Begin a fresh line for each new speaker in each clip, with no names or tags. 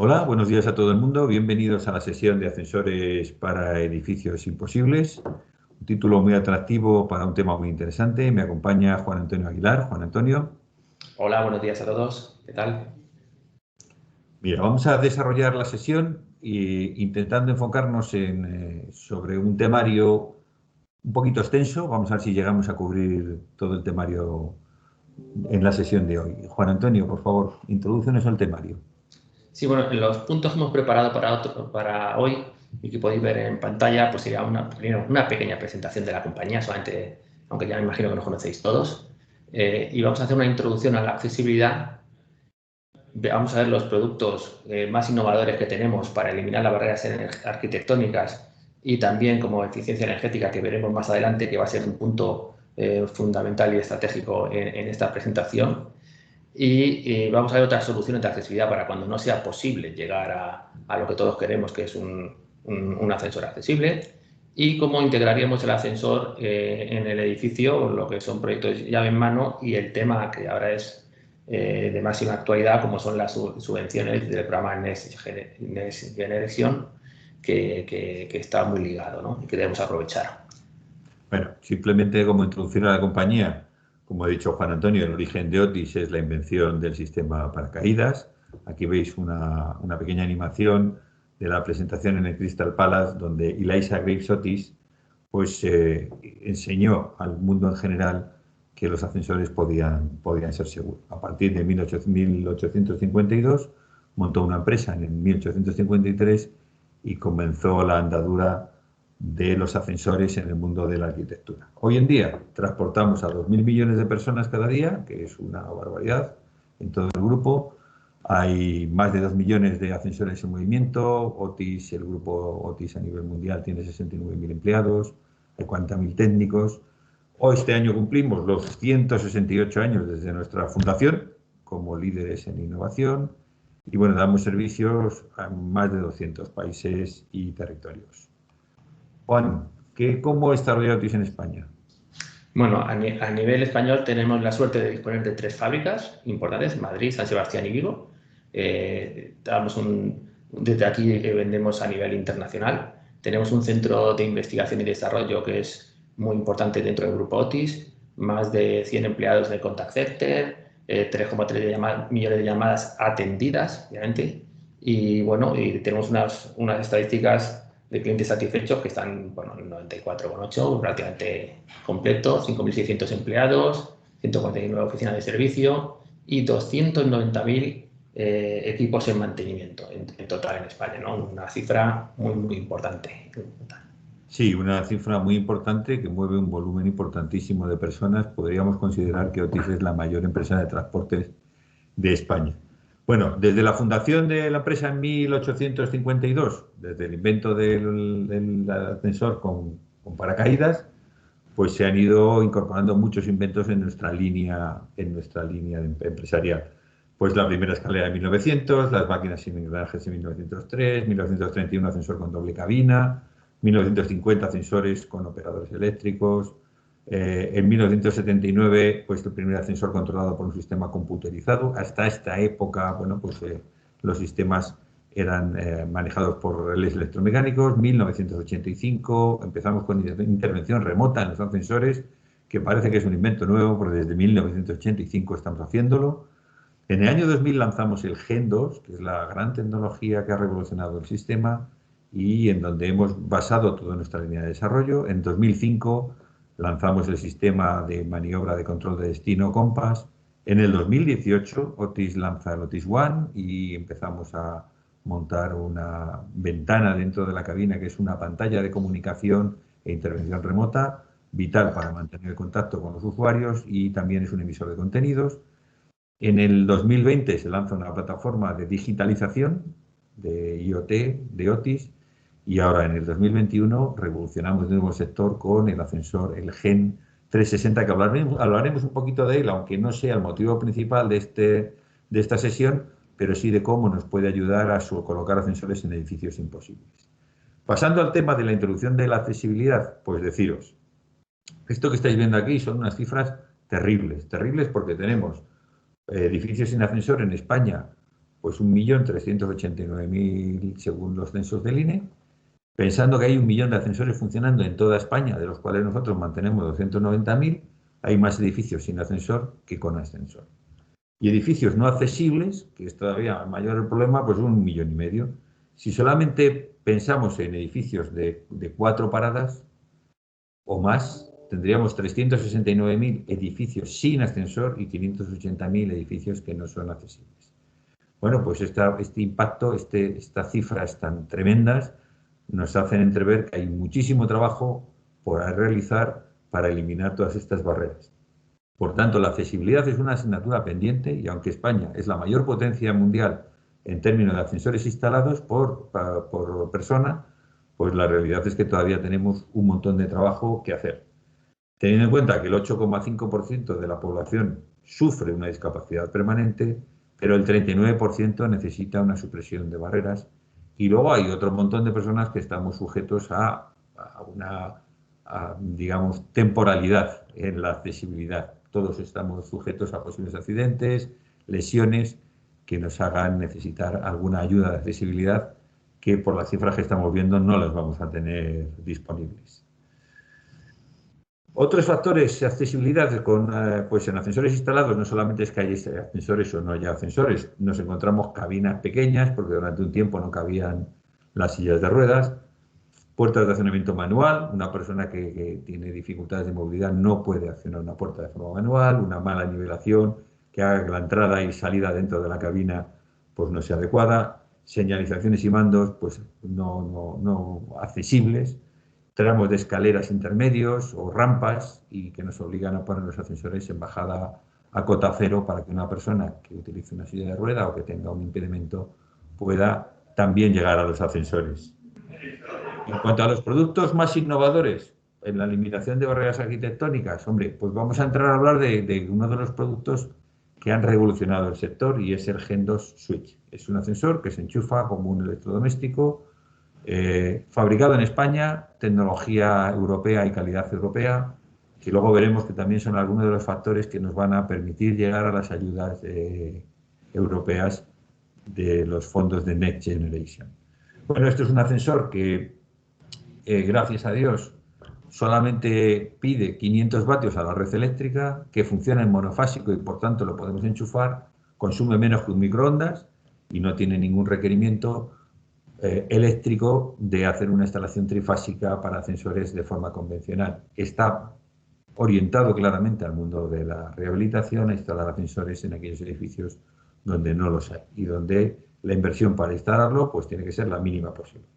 Hola, buenos días a todo el mundo. Bienvenidos a la sesión de ascensores para edificios imposibles. Un título muy atractivo para un tema muy interesante. Me acompaña Juan Antonio Aguilar. Juan Antonio.
Hola, buenos días a todos. ¿Qué tal?
Mira, vamos a desarrollar la sesión intentando enfocarnos sobre un temario un poquito extenso. Vamos a ver si llegamos a cubrir todo el temario en la sesión de hoy. Juan Antonio, por favor, introdúcenos al temario.
Sí, bueno, en los puntos que hemos preparado para hoy y que podéis ver en pantalla, pues sería una pequeña presentación de la compañía, solamente, aunque ya me imagino que nos conocéis todos. Y vamos a hacer una introducción a la accesibilidad. Vamos a ver los productos más innovadores que tenemos para eliminar las barreras arquitectónicas y también como eficiencia energética, que veremos más adelante, que va a ser un punto fundamental y estratégico en esta presentación. Y vamos a ver otras soluciones de accesibilidad para cuando no sea posible llegar a lo que todos queremos, que es un ascensor accesible, y cómo integraríamos el ascensor en el edificio, lo que son proyectos llave en mano, y el tema que ahora es de máxima actualidad, como son las subvenciones del programa Next Generation, que está muy ligado, ¿no? Y que debemos aprovechar.
Bueno, simplemente como introducción a la compañía, como ha dicho Juan Antonio, el origen de Otis es la invención del sistema paracaídas. Aquí veis una pequeña animación de la presentación en el Crystal Palace, donde Eliza Graves Otis pues, enseñó al mundo en general que los ascensores podían ser seguros. A partir de 1852 montó una empresa en 1853 y comenzó la andadura de los ascensores en el mundo de la arquitectura. Hoy en día transportamos a 2.000 millones de personas cada día, que es una barbaridad en todo el grupo. Hay más de 2 millones de ascensores en movimiento. Otis, el grupo Otis a nivel mundial tiene 69.000 empleados, hay 40.000 técnicos. Hoy este año cumplimos los 168 años desde nuestra fundación como líderes en innovación y bueno, damos servicios a más de 200 países y territorios. Juan, ¿cómo está Otis en España?
Bueno, a nivel español tenemos la suerte de disponer de 3 fábricas importantes, Madrid, San Sebastián y Vigo. Desde aquí vendemos a nivel internacional. Tenemos un centro de investigación y desarrollo que es muy importante dentro del grupo Otis, más de 100 empleados de contact center, 3,3 millones de llamadas atendidas, obviamente, y bueno, y tenemos unas estadísticas de clientes satisfechos que están, bueno, en 94,8, prácticamente completo, 5.600 empleados, 149 oficinas de servicio y 290.000 equipos en mantenimiento en total en España, ¿no? Una cifra muy, muy importante.
Sí, una cifra muy importante que mueve un volumen importantísimo de personas. Podríamos considerar que Otis es la mayor empresa de transportes de España. Bueno, desde la fundación de la empresa en 1852, desde el invento del ascensor con paracaídas, pues se han ido incorporando muchos inventos en nuestra línea empresarial. Pues la primera escalera de 1900, las máquinas sin engranajes en 1903, 1931 ascensor con doble cabina, 1950 ascensores con operadores eléctricos, en 1979 pues el primer ascensor controlado por un sistema computerizado. Hasta esta época, bueno, pues los sistemas eran manejados por relés electromecánicos. 1985 empezamos con intervención remota en los ascensores, que parece que es un invento nuevo, porque desde 1985 estamos haciéndolo. En el año 2000 lanzamos el Gen 2, que es la gran tecnología que ha revolucionado el sistema y en donde hemos basado toda nuestra línea de desarrollo. En 2005 lanzamos el sistema de maniobra de control de destino Compass. En el 2018 Otis lanza el Otis One y empezamos a montar una ventana dentro de la cabina que es una pantalla de comunicación e intervención remota, vital para mantener el contacto con los usuarios y también es un emisor de contenidos. En el 2020 se lanza una plataforma de digitalización de IoT, de Otis, y ahora en el 2021 revolucionamos de nuevo el sector con el ascensor, el Gen 360, que hablaremos un poquito de él, aunque no sea el motivo principal de esta sesión, pero sí de cómo nos puede ayudar a colocar ascensores en edificios imposibles. Pasando al tema de la introducción de la accesibilidad, pues deciros, esto que estáis viendo aquí son unas cifras terribles, terribles porque tenemos edificios sin ascensor en España, Pues 1.389.000 según los censos del INE, pensando que hay 1 millón de ascensores funcionando en toda España, de los cuales nosotros mantenemos 290.000, hay más edificios sin ascensor que con ascensor. Y edificios no accesibles, que es todavía mayor el problema, pues 1,5 millones. Si solamente pensamos en edificios de 4 paradas o más, tendríamos 369.000 edificios sin ascensor y 580.000 edificios que no son accesibles. Bueno, pues este impacto, estas cifras tan tremendas, nos hacen entrever que hay muchísimo trabajo por realizar para eliminar todas estas barreras. Por tanto, la accesibilidad es una asignatura pendiente y aunque España es la mayor potencia mundial en términos de ascensores instalados por persona, pues la realidad es que todavía tenemos un montón de trabajo que hacer. Teniendo en cuenta que el 8,5% de la población sufre una discapacidad permanente, pero el 39% necesita una supresión de barreras. Y luego hay otro montón de personas que estamos sujetos a una, digamos, temporalidad en la accesibilidad. Todos estamos sujetos a posibles accidentes, lesiones que nos hagan necesitar alguna ayuda de accesibilidad que por las cifras que estamos viendo no las vamos a tener disponibles. Otros factores de accesibilidad pues en ascensores instalados no solamente es que haya ascensores o no haya ascensores, nos encontramos cabinas pequeñas porque durante un tiempo no cabían las sillas de ruedas, puertas de accionamiento manual, una persona que tiene dificultades de movilidad no puede accionar una puerta de forma manual, una mala nivelación que haga que la entrada y salida dentro de la cabina pues no sea adecuada, señalizaciones y mandos pues no accesibles, tramos de escaleras intermedios o rampas y que nos obligan a poner los ascensores en bajada a cota cero para que una persona que utilice una silla de rueda o que tenga un impedimento pueda también llegar a los ascensores. En cuanto a los productos más innovadores en la eliminación de barreras arquitectónicas, hombre, pues vamos a entrar a hablar de uno de los productos que han revolucionado el sector y es el Gen 2 Switch. Es un ascensor que se enchufa como un electrodoméstico, fabricado en España, tecnología europea y calidad europea, que luego veremos que también son algunos de los factores que nos van a permitir llegar a las ayudas europeas de los fondos de Next Generation. Bueno, esto es un ascensor que gracias a Dios, solamente pide 500 vatios a la red eléctrica, que funciona en monofásico y por tanto lo podemos enchufar, consume menos que un microondas y no tiene ningún requerimiento eléctrico de hacer una instalación trifásica para ascensores de forma convencional. Está orientado claramente al mundo de la rehabilitación a instalar ascensores en aquellos edificios donde no los hay y donde la inversión para instalarlo pues tiene que ser la mínima posible.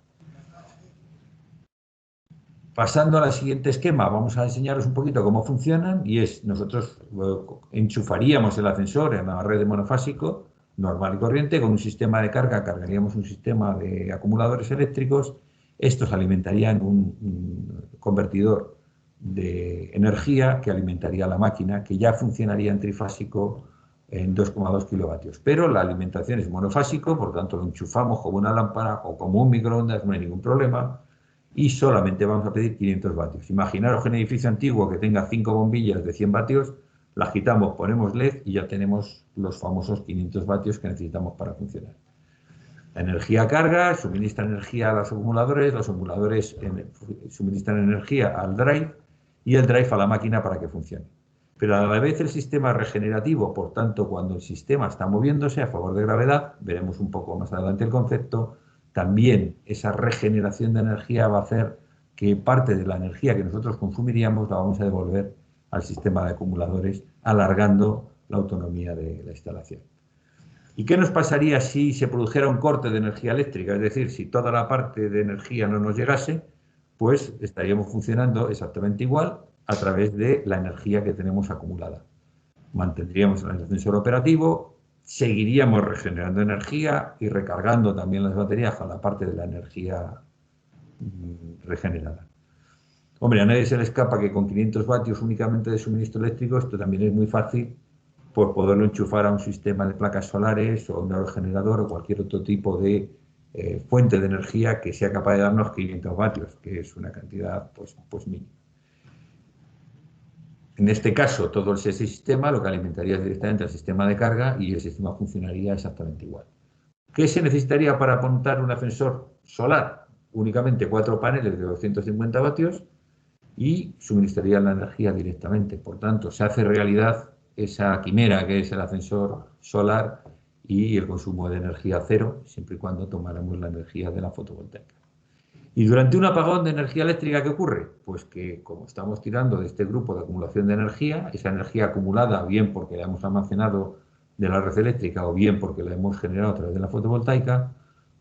Pasando al siguiente esquema, vamos a enseñaros un poquito cómo funcionan y es, nosotros enchufaríamos el ascensor en la red de monofásico normal y corriente, con un sistema de carga, cargaríamos un sistema de acumuladores eléctricos, estos alimentarían un convertidor de energía que alimentaría la máquina, que ya funcionaría en trifásico en 2,2 kilovatios. Pero la alimentación es monofásico, por tanto lo enchufamos como una lámpara o como un microondas, no hay ningún problema, y solamente vamos a pedir 500 vatios. Imaginaros que en un edificio antiguo que tenga 5 bombillas de 100 vatios, las quitamos, ponemos LED y ya tenemos los famosos 500 vatios que necesitamos para funcionar. La energía carga, suministra energía a los acumuladores suministran energía al drive y el drive a la máquina para que funcione. Pero a la vez el sistema regenerativo, por tanto, cuando el sistema está moviéndose a favor de gravedad, veremos un poco más adelante el concepto, también esa regeneración de energía va a hacer que parte de la energía que nosotros consumiríamos la vamos a devolver al sistema de acumuladores, alargando la autonomía de la instalación. ¿Y qué nos pasaría si se produjera un corte de energía eléctrica? Es decir, si toda la parte de energía no nos llegase, pues estaríamos funcionando exactamente igual a través de la energía que tenemos acumulada. Mantendríamos el ascensor operativo, seguiríamos regenerando energía y recargando también las baterías con la parte de la energía regenerada. Hombre, a nadie se le escapa que con 500 vatios únicamente de suministro eléctrico esto también es muy fácil por poderlo enchufar a un sistema de placas solares o un aerogenerador o cualquier otro tipo de fuente de energía que sea capaz de darnos 500 vatios, que es una cantidad pues mínima. En este caso, todo ese sistema lo que alimentaría directamente al sistema de carga y el sistema funcionaría exactamente igual. ¿Qué se necesitaría para montar un ascensor solar? Únicamente 4 paneles de 250 vatios y suministrarían la energía directamente. Por tanto, se hace realidad esa quimera que es el ascensor solar y el consumo de energía cero, siempre y cuando tomáramos la energía de la fotovoltaica. Y durante un apagón de energía eléctrica, ¿qué ocurre? Pues que como estamos tirando de este grupo de acumulación de energía, esa energía acumulada, bien porque la hemos almacenado de la red eléctrica o bien porque la hemos generado a través de la fotovoltaica,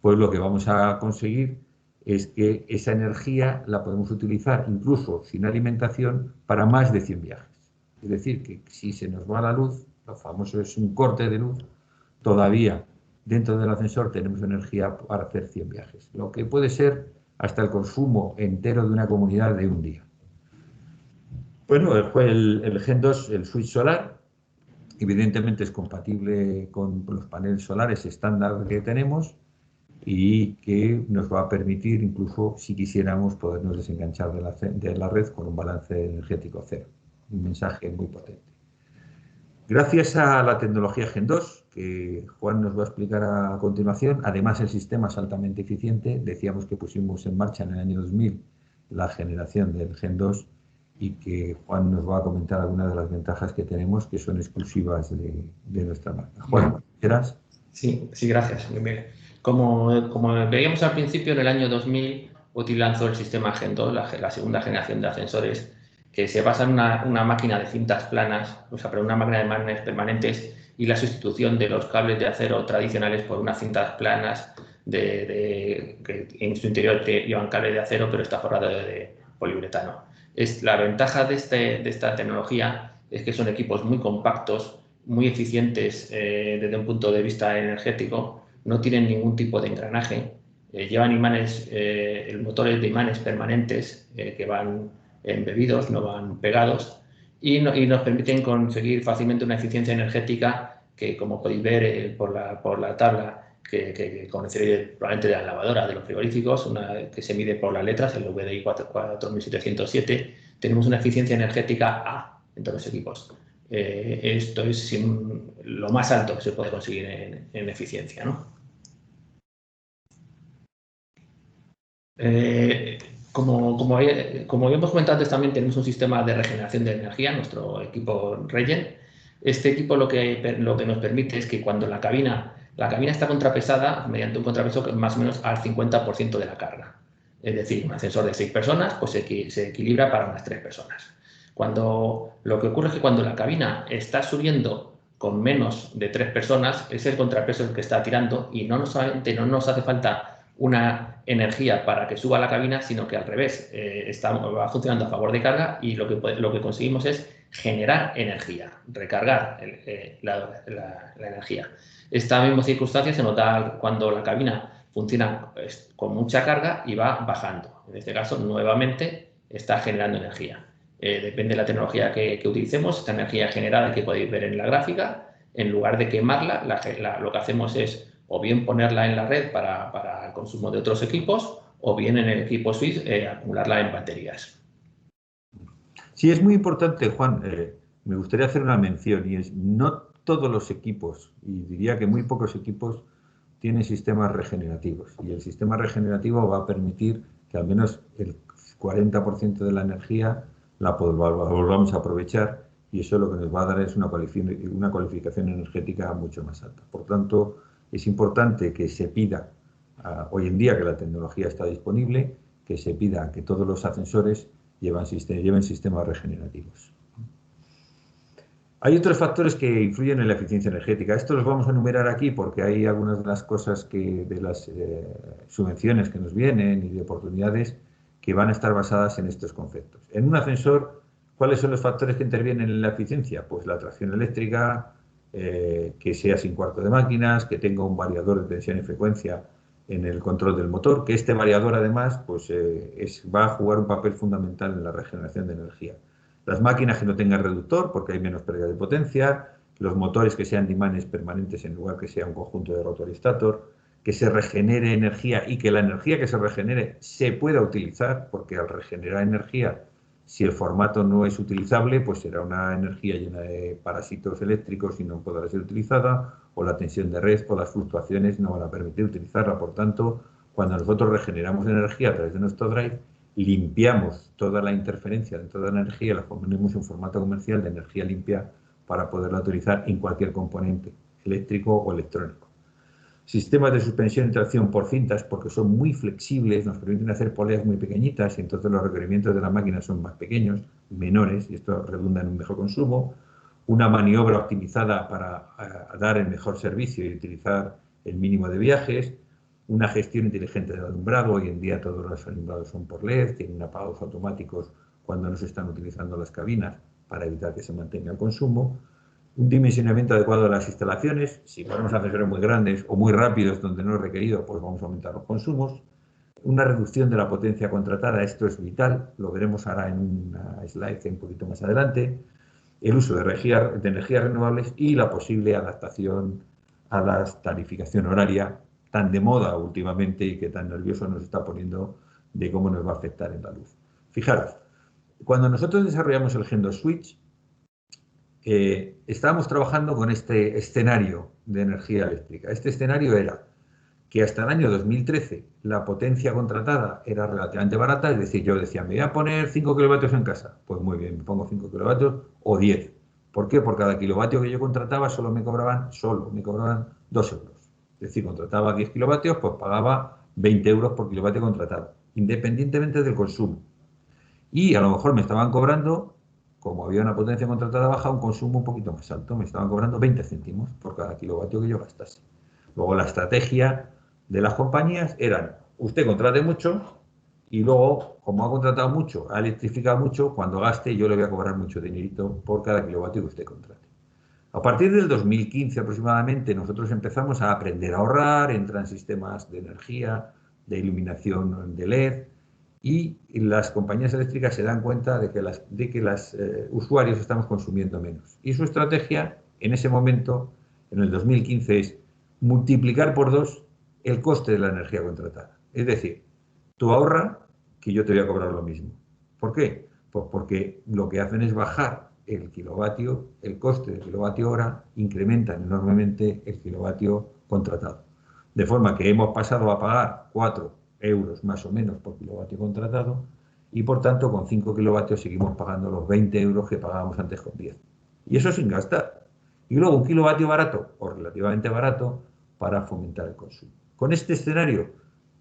pues lo que vamos a conseguir es que esa energía la podemos utilizar incluso sin alimentación para más de 100 viajes. Es decir, que si se nos va la luz, lo famoso es un corte de luz, todavía dentro del ascensor tenemos energía para hacer 100 viajes, lo que puede ser hasta el consumo entero de una comunidad de un día. Bueno, el Gen 2, el switch solar, evidentemente es compatible con los paneles solares estándar que tenemos y que nos va a permitir, incluso si quisiéramos, podernos desenganchar de la red con un balance energético cero. Un mensaje muy potente. Gracias a la tecnología Gen 2, que Juan nos va a explicar a continuación, además el sistema es altamente eficiente. Decíamos que pusimos en marcha en el año 2000 la generación del Gen 2 y que Juan nos va a comentar algunas de las ventajas que tenemos que son exclusivas de nuestra marca. Juan, ¿quieras?
Sí, gracias. Como veíamos al principio, en el año 2000 UTI lanzó el sistema Gen 2, la segunda generación de ascensores, que se basa en una máquina de cintas planas, pero una máquina de imanes permanentes y la sustitución de los cables de acero tradicionales por unas cintas planas que en su interior llevan cable de acero, pero está forrado de poliuretano. La ventaja de esta tecnología es que son equipos muy compactos, muy eficientes desde un punto de vista energético, no tienen ningún tipo de engranaje, llevan imanes, motores de imanes permanentes que van embebidos, no van pegados, y nos permiten conseguir fácilmente una eficiencia energética que, como podéis ver por la tabla que conoceréis probablemente de la lavadora, de los frigoríficos, que se mide por las letras, el VDI 4707, tenemos una eficiencia energética A en todos los equipos. Esto es lo más alto que se puede conseguir en eficiencia, ¿no? Como habíamos comentado antes, también tenemos un sistema de regeneración de energía, nuestro equipo Regen. Este equipo lo que nos permite es que cuando la cabina está contrapesada, mediante un contrapeso más o menos al 50% de la carga. Es decir, un ascensor de 6 personas pues se equilibra para unas 3 personas. Lo que ocurre es que cuando la cabina está subiendo con menos de 3 personas, es el contrapeso el que está tirando y no nos hace falta una energía para que suba la cabina, sino que al revés, va funcionando a favor de carga y lo que conseguimos es generar energía, recargar la energía. Esta misma circunstancia se nota cuando la cabina funciona con mucha carga y va bajando. En este caso, nuevamente, está generando energía. Depende de la tecnología que utilicemos, esta energía generada que podéis ver en la gráfica, en lugar de quemarla, lo que hacemos es o bien ponerla en la red para el consumo de otros equipos, o bien en el equipo Switch acumularla en baterías.
Sí, es muy importante, Juan. Me gustaría hacer una mención y es no todos los equipos, y diría que muy pocos equipos, tienen sistemas regenerativos. Y el sistema regenerativo va a permitir que al menos el 40% de la energía la volvamos a aprovechar y eso lo que nos va a dar es una cualificación energética mucho más alta. Por tanto, es importante que se pida, hoy en día que la tecnología está disponible, que se pida que todos los ascensores lleven sistemas regenerativos. Hay otros factores que influyen en la eficiencia energética. Estos los vamos a enumerar aquí porque hay algunas de las cosas de las subvenciones que nos vienen y de oportunidades que van a estar basadas en estos conceptos. En un ascensor, ¿cuáles son los factores que intervienen en la eficiencia? Pues la tracción eléctrica, que sea sin cuarto de máquinas, que tenga un variador de tensión y frecuencia en el control del motor, que este variador además pues, va a jugar un papel fundamental en la regeneración de energía. Las máquinas que no tengan reductor, porque hay menos pérdida de potencia, los motores que sean de imanes permanentes en lugar que sea un conjunto de rotor y stator, que se regenere energía y que la energía que se regenere se pueda utilizar, porque al regenerar energía Si el formato no es utilizable, pues será una energía llena de parásitos eléctricos y no podrá ser utilizada, o la tensión de red o las fluctuaciones no van a permitir utilizarla. Por tanto, cuando nosotros regeneramos energía a través de nuestro drive, limpiamos toda la interferencia de toda la energía, la ponemos en formato comercial de energía limpia para poderla utilizar en cualquier componente eléctrico o electrónico. Sistemas de suspensión y tracción por cintas, porque son muy flexibles, nos permiten hacer poleas muy pequeñitas y entonces los requerimientos de la máquina son más pequeños, menores, y esto redunda en un mejor consumo. Una maniobra optimizada para dar el mejor servicio y utilizar el mínimo de viajes. Una gestión inteligente del alumbrado. Hoy en día todos los alumbrados son por LED, tienen apagos automáticos cuando no se están utilizando las cabinas para evitar que se mantenga el consumo. Un dimensionamiento adecuado de las instalaciones. Si ponemos ascensores muy grandes o muy rápidos donde no es requerido, pues vamos a aumentar los consumos. Una reducción de la potencia contratada, esto es vital, lo veremos ahora en una slide un poquito más adelante. El uso de energías renovables y la posible adaptación a la tarificación horaria tan de moda últimamente y que tan nervioso nos está poniendo de cómo nos va a afectar en la luz. Fijaros, cuando nosotros desarrollamos el Gen2 Switch, estábamos trabajando con este escenario de energía eléctrica. Este escenario era que hasta el año 2013 la potencia contratada era relativamente barata, es decir, yo decía, me voy a poner 5 kilovatios en casa. Pues muy bien, me pongo 5 kilovatios o 10. ¿Por qué? Por cada kilovatio que yo contrataba solo me cobraban 2 euros. Es decir, contrataba 10 kilovatios, pues pagaba 20 euros por kilovatio contratado, independientemente del consumo. Y a lo mejor me estaban cobrando, como había una potencia contratada baja, un consumo un poquito más alto. Me estaban cobrando 20 céntimos por cada kilovatio que yo gastase. Luego la estrategia de las compañías era, usted contrate mucho y luego, como ha contratado mucho, ha electrificado mucho, cuando gaste yo le voy a cobrar mucho dinerito por cada kilovatio que usted contrate. A partir del 2015 aproximadamente nosotros empezamos a aprender a ahorrar, entran sistemas de energía, de iluminación de LED, y las compañías eléctricas se dan cuenta de que los usuarios estamos consumiendo menos. Y su estrategia en ese momento, en el 2015, es multiplicar por 2 el coste de la energía contratada. Es decir, tú ahorra que yo te voy a cobrar lo mismo. ¿Por qué? Pues porque lo que hacen es bajar el kilovatio, el coste del kilovatio hora, incrementan enormemente el kilovatio contratado. De forma que hemos pasado a pagar 4 euros más o menos por kilovatio contratado y por tanto con 5 kilovatios seguimos pagando los 20 euros que pagábamos antes con 10. Y eso sin gastar. Y luego un kilovatio barato o relativamente barato para fomentar el consumo. Con este escenario,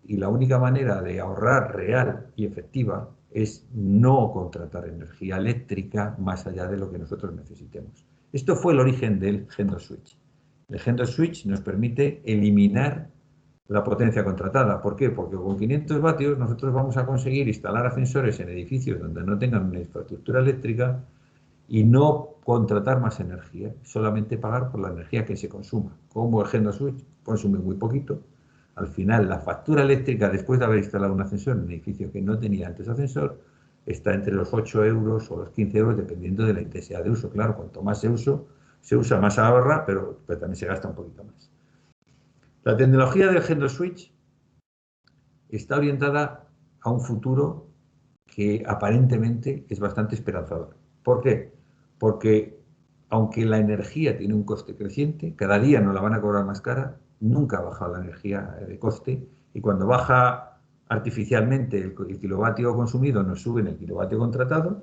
y la única manera de ahorrar real y efectiva es no contratar energía eléctrica más allá de lo que nosotros necesitemos. Esto fue el origen del Gen2 Switch. El Gen2 Switch nos permite eliminar la potencia contratada. ¿Por qué? Porque con 500 vatios nosotros vamos a conseguir instalar ascensores en edificios donde no tengan una infraestructura eléctrica y no contratar más energía, solamente pagar por la energía que se consuma. Como el Gen2 Switch consume muy poquito, al final la factura eléctrica después de haber instalado un ascensor en un edificio que no tenía antes ascensor está entre los 8 euros o los 15 euros dependiendo de la intensidad de uso. Claro, cuanto más se usa más ahorra, pero también se gasta un poquito más. La tecnología del Gen2 Switch está orientada a un futuro que aparentemente es bastante esperanzador. ¿Por qué? Porque aunque la energía tiene un coste creciente, cada día nos la van a cobrar más cara, nunca ha bajado la energía de coste y cuando baja artificialmente el kilovatio consumido nos suben el kilovatio contratado,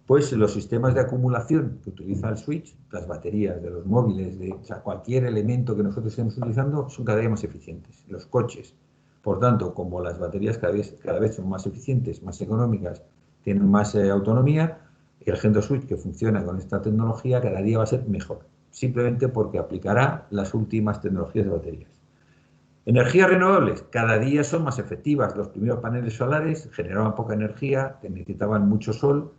pues los sistemas de acumulación que utiliza el switch, las baterías de los móviles, o sea, cualquier elemento que nosotros estemos utilizando, son cada día más eficientes. Los coches, por tanto, como las baterías cada vez son más eficientes, más económicas, tienen más autonomía, el Gen2 Switch que funciona con esta tecnología cada día va a ser mejor, simplemente porque aplicará las últimas tecnologías de baterías. Energías renovables, cada día son más efectivas. Los primeros paneles solares generaban poca energía, necesitaban mucho sol,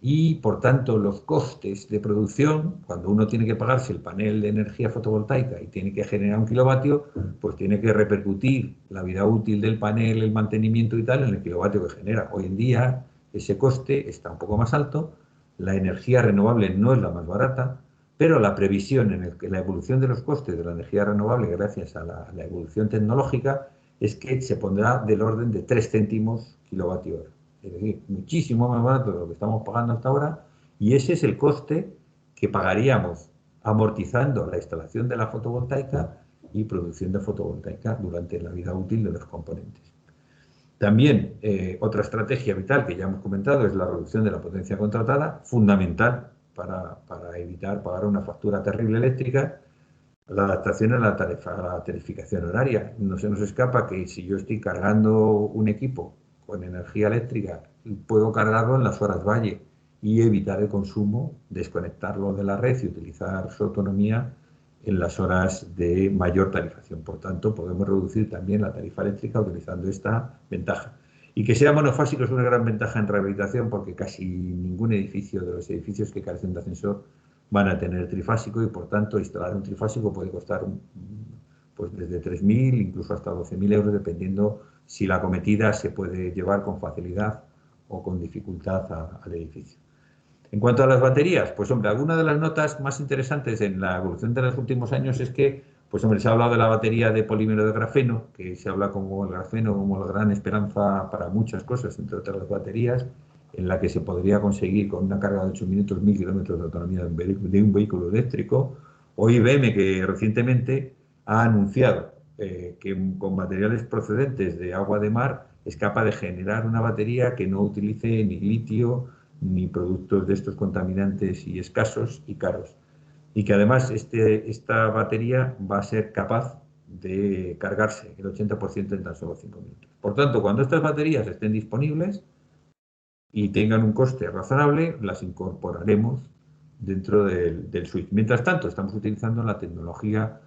y por tanto los costes de producción, cuando uno tiene que pagarse el panel de energía fotovoltaica y tiene que generar un kilovatio, pues tiene que repercutir la vida útil del panel, el mantenimiento y tal en el kilovatio que genera. Hoy en día ese coste está un poco más alto, la energía renovable no es la más barata, pero la previsión en la evolución de los costes de la energía renovable gracias a la evolución tecnológica es que se pondrá del orden de 3 céntimos kilovatio hora. es decir, muchísimo más barato de lo que estamos pagando hasta ahora, y ese es el coste que pagaríamos amortizando la instalación de la fotovoltaica y producción de fotovoltaica durante la vida útil de los componentes. También otra estrategia vital que ya hemos comentado es la reducción de la potencia contratada, fundamental para evitar pagar una factura terrible eléctrica. La adaptación a la tarificación horaria. No se nos escapa que si yo estoy cargando un equipo con energía eléctrica, puedo cargarlo en las horas valle y evitar el consumo, desconectarlo de la red y utilizar su autonomía en las horas de mayor tarifación. Por tanto, podemos reducir también la tarifa eléctrica utilizando esta ventaja. Y que sea monofásico es una gran ventaja en rehabilitación porque casi ningún edificio de los edificios que carecen de ascensor van a tener trifásico y por tanto instalar un trifásico puede costar pues desde 3.000 incluso hasta 12.000 euros dependiendo si la acometida se puede llevar con facilidad o con dificultad al edificio. En cuanto a las baterías, pues hombre, algunas de las notas más interesantes en la evolución de los últimos años es que, pues hombre, se ha hablado de la batería de polímero de grafeno, que se habla como el grafeno como la gran esperanza para muchas cosas, entre otras las baterías, en la que se podría conseguir con una carga de 8 minutos 1.000 kilómetros de autonomía de un vehículo eléctrico, o IBM, que recientemente ha anunciado que con materiales procedentes de agua de mar es capaz de generar una batería que no utilice ni litio ni productos de estos contaminantes y escasos y caros. Y que además esta batería va a ser capaz de cargarse el 80% en tan solo 5 minutos. Por tanto, cuando estas baterías estén disponibles y tengan un coste razonable, las incorporaremos dentro del switch. Mientras tanto, estamos utilizando la tecnología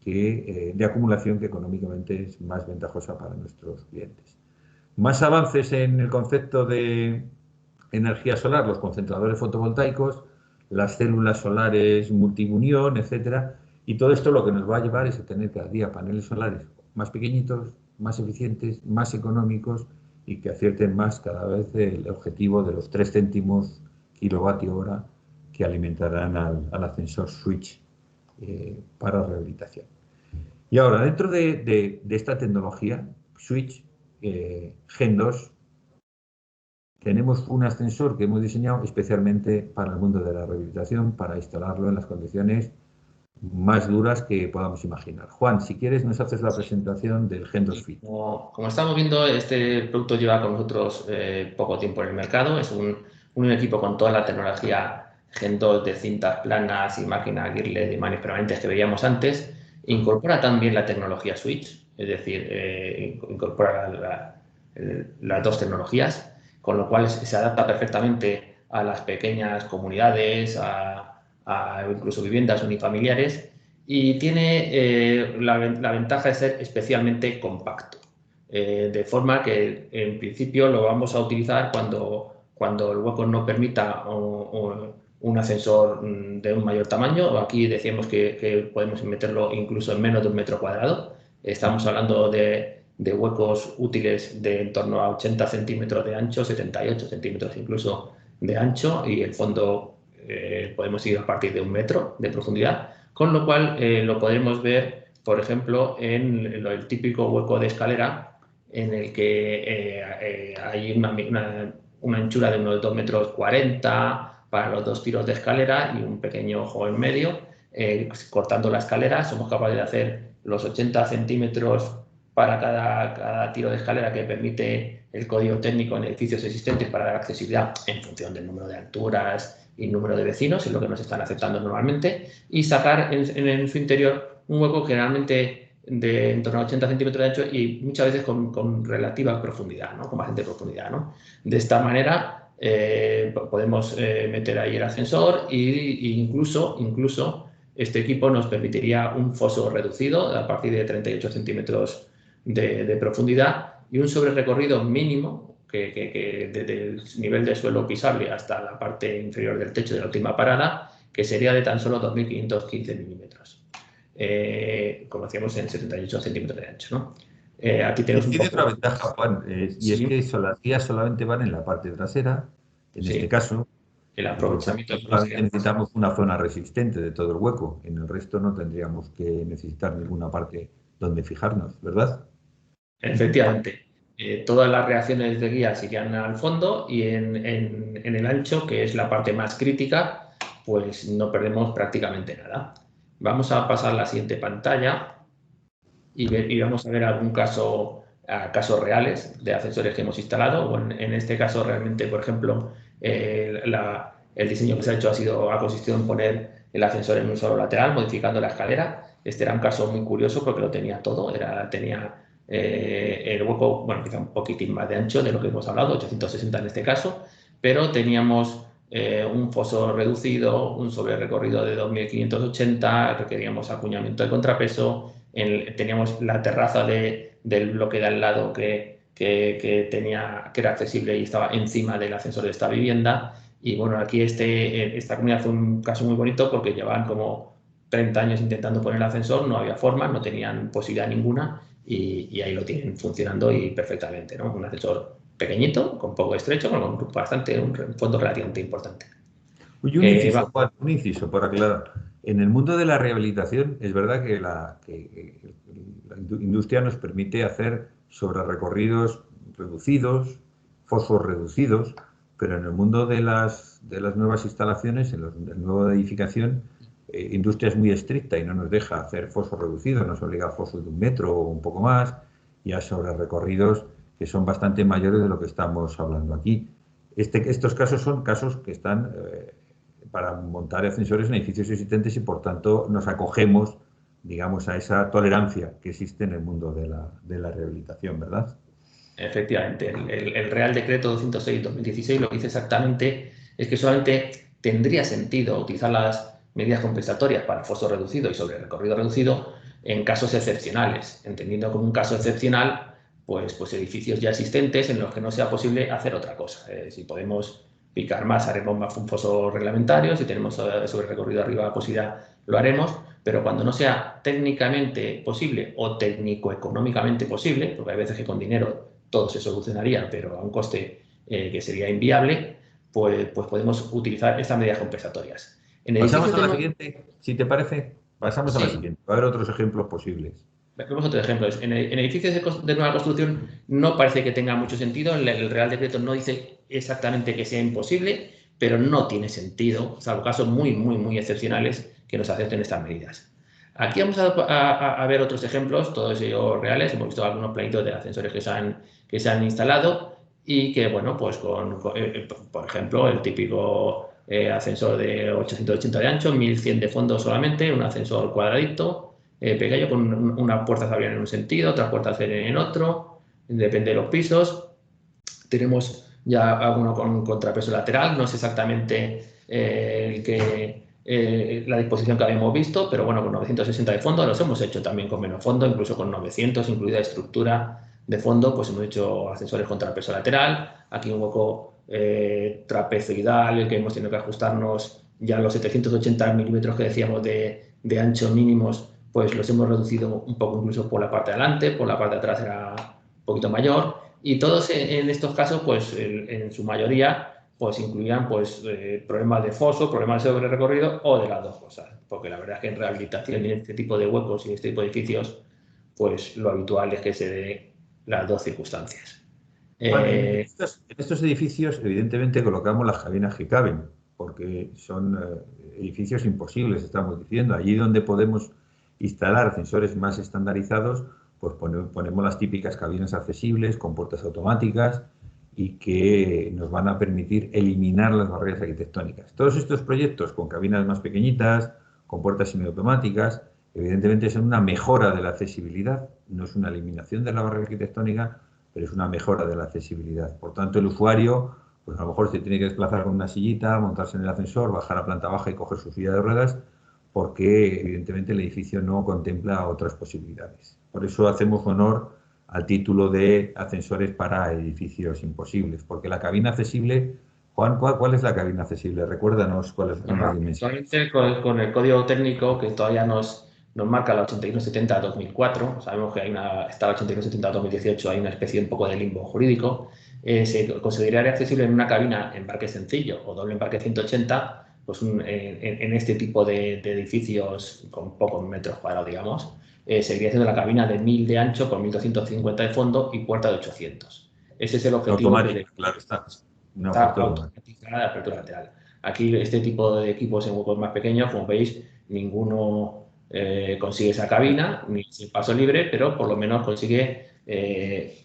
de acumulación que económicamente es más ventajosa para nuestros clientes. Más avances en el concepto de energía solar, los concentradores fotovoltaicos, las células solares multiunión, etcétera. Y todo esto lo que nos va a llevar es a tener cada día paneles solares más pequeñitos, más eficientes, más económicos y que acierten más cada vez el objetivo de los 3 céntimos kilovatio hora que alimentarán al ascensor switch para rehabilitación. Y ahora, dentro de esta tecnología, switch Gen 2, tenemos un ascensor que hemos diseñado especialmente para el mundo de la rehabilitación, para instalarlo en las condiciones más duras que podamos imaginar. Juan, si quieres, nos haces la presentación del Gen 2 Fit.
Como estamos viendo, este producto lleva con nosotros poco tiempo en el mercado. Es un equipo con toda la tecnología Gen 2 de cintas planas y máquinas Girle de manos permanentes que veíamos antes. Incorpora también la tecnología Switch, es decir, incorpora las dos tecnologías, con lo cual se adapta perfectamente a las pequeñas comunidades, a incluso viviendas unifamiliares, y tiene la ventaja de ser especialmente compacto, de forma que en principio lo vamos a utilizar cuando el hueco no permita un ascensor de un mayor tamaño. Aquí decíamos que podemos meterlo incluso en menos de 1 metro cuadrado. Estamos hablando de huecos útiles de en torno a 80 centímetros de ancho, 78 centímetros incluso de ancho, y el fondo podemos ir a partir de 1 metro de profundidad, con lo cual lo podremos ver, por ejemplo, en el típico hueco de escalera en el que hay una anchura de unos 2,40 metros para los 2 tiros de escalera y un pequeño ojo en medio. Cortando la escalera somos capaces de hacer los 80 centímetros para cada tiro de escalera que permite el código técnico en edificios existentes para dar accesibilidad en función del número de alturas y número de vecinos, es lo que nos están aceptando normalmente, y sacar en su interior un hueco generalmente de en torno a 80 centímetros de ancho y muchas veces con relativa profundidad, ¿no? Con bastante profundidad, ¿no? De esta manera podemos meter ahí el ascensor e incluso este equipo nos permitiría un foso reducido a partir de 38 centímetros de profundidad y un sobrerecorrido mínimo que desde el nivel de suelo pisable hasta la parte inferior del techo de la última parada, que sería de tan solo 2.515 milímetros, como decíamos, en 78 centímetros de ancho, ¿no? Aquí tenemos un
Tiene
poco...
otra ventaja, Juan, y es que las vías solamente van en la parte trasera, en este caso,
el
y por tanto
aprovechamiento
solamente necesitamos una zona resistente de todo el hueco. En el resto no tendríamos que necesitar ninguna parte donde fijarnos, ¿verdad?
Efectivamente. todas las reacciones de guías irían al fondo y en el ancho, que es la parte más crítica, pues no perdemos prácticamente nada. Vamos a pasar a la siguiente pantalla y vamos a ver algún casos reales de ascensores que hemos instalado. Bueno, en este caso realmente, por ejemplo, el diseño que se ha hecho ha consistido en poner el ascensor en un solo lateral, modificando la escalera. Este era un caso muy curioso porque lo tenía todo, tenía el hueco, bueno, quizá un poquitín más de ancho de lo que hemos hablado, 860 en este caso, pero teníamos un foso reducido, un sobrerecorrido de 2580, requeríamos acuñamiento de contrapeso, teníamos la terraza del bloque de al lado que era accesible y estaba encima del ascensor de esta vivienda. Y bueno, aquí esta comunidad fue un caso muy bonito porque llevaban como 30 años intentando poner el ascensor, no había forma, no tenían posibilidad ninguna y ahí lo tienen funcionando y perfectamente, ¿no? Un ascensor pequeñito, con poco estrecho, con un fondo relativamente importante.
Oye, un inciso, Juan, un inciso para aclarar. En el mundo de la rehabilitación es verdad que la industria nos permite hacer sobrerecorridos reducidos, fosos reducidos, pero en el mundo de las nuevas instalaciones, en la nueva edificación, industria es muy estricta y no nos deja hacer fosos reducidos, nos obliga a fosos de 1 metro o un poco más y a sobrerecorridos que son bastante mayores de lo que estamos hablando aquí. Estos casos son casos que están para montar ascensores en edificios existentes y, por tanto, nos acogemos, digamos, a esa tolerancia que existe en el mundo de la rehabilitación, ¿verdad?
Efectivamente, el Real Decreto 206/2016 lo que dice exactamente es que solamente tendría sentido utilizar las medidas compensatorias para foso reducido y sobre recorrido reducido en casos excepcionales, entendiendo como un caso excepcional pues edificios ya existentes en los que no sea posible hacer otra cosa. Si podemos picar más, haremos más un foso reglamentario, si tenemos sobre recorrido arriba posibilidad, lo haremos, pero cuando no sea técnicamente posible o técnico-económicamente posible, porque hay veces que con dinero todo se solucionaría, pero a un coste que sería inviable, pues podemos utilizar estas medidas compensatorias.
Pasamos a la siguiente, si te parece. Pasamos a la
Sí,
siguiente. Va a haber otros ejemplos posibles.
vemos otros ejemplos. En edificios de nueva construcción no parece que tenga mucho sentido. El Real Decreto no dice exactamente que sea imposible, pero no tiene sentido, salvo casos muy, muy, muy excepcionales que nos acepten estas medidas. Aquí vamos a ver otros ejemplos, todos ellos reales. Hemos visto algunos planitos de ascensores que se han instalado y que, bueno, pues por ejemplo, el típico ascensor de 880 de ancho, 1100 de fondo solamente, un ascensor cuadradito, pequeño, con unas puertas abrían en un sentido, otras puertas en otro, depende de los pisos. Tenemos ya alguno con contrapeso lateral, no es exactamente la disposición que habíamos visto, pero bueno, con 960 de fondo los hemos hecho también con menos fondo, incluso con 900, incluida estructura de fondo, pues hemos hecho ascensores con contrapeso lateral, aquí un hueco trapezoidal, el que hemos tenido que ajustarnos ya los 780 milímetros que decíamos de ancho mínimos, pues los hemos reducido un poco incluso por la parte de adelante, por la parte de atrás era un poquito mayor, y todos en estos casos, pues en su mayoría, pues incluían pues, problemas de foso, problemas de sobrerecorrido o de las dos cosas, porque la verdad es que en rehabilitación y en este tipo de huecos y en este tipo de edificios, pues lo habitual es que se dé las dos circunstancias.
Bueno, en estos edificios, evidentemente, colocamos las cabinas que caben, porque son edificios imposibles, estamos diciendo. Allí donde podemos instalar ascensores más estandarizados, pues ponemos las típicas cabinas accesibles con puertas automáticas y que nos van a permitir eliminar las barreras arquitectónicas. Todos estos proyectos con cabinas más pequeñitas, con puertas semiautomáticas, evidentemente son una mejora de la accesibilidad, no es una eliminación de la barrera arquitectónica, pero es una mejora de la accesibilidad. Por tanto, el usuario, pues a lo mejor se tiene que desplazar con una sillita, montarse en el ascensor, bajar a planta baja y coger su silla de ruedas, porque evidentemente el edificio no contempla otras posibilidades. Por eso hacemos honor al título de ascensores para edificios imposibles, porque la cabina accesible, Juan, ¿cuál es la cabina accesible? Recuérdanos cuáles son las dimensiones.
Actualmente con el código técnico que todavía nos marca la 8170-2004, sabemos que está la 8170-2018, hay una especie un poco de limbo jurídico, se consideraría accesible en una cabina embarque sencillo o doble embarque 180, pues en este tipo de edificios con pocos metros cuadrados, digamos, seguiría siendo la cabina de 1000 de ancho por 1250 de fondo y puerta de 800. Ese es el objetivo que
Automática, claro está. Una
está
puerta automática.
automatizada de apertura lateral. Aquí este tipo de equipos en huecos más pequeños, como veis, ninguno consigue esa cabina, ni ese paso libre, pero por lo menos consigue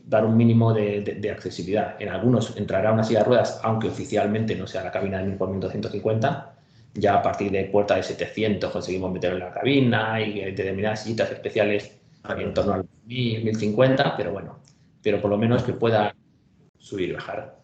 dar un mínimo de accesibilidad. En algunos entrará una silla de ruedas, aunque oficialmente no sea la cabina de 1000 por 1250. Ya a partir de puerta de 700 conseguimos meterlo en la cabina y determinadas sillitas especiales en torno al 1000, 1050, pero bueno, pero por lo menos que pueda subir y bajar.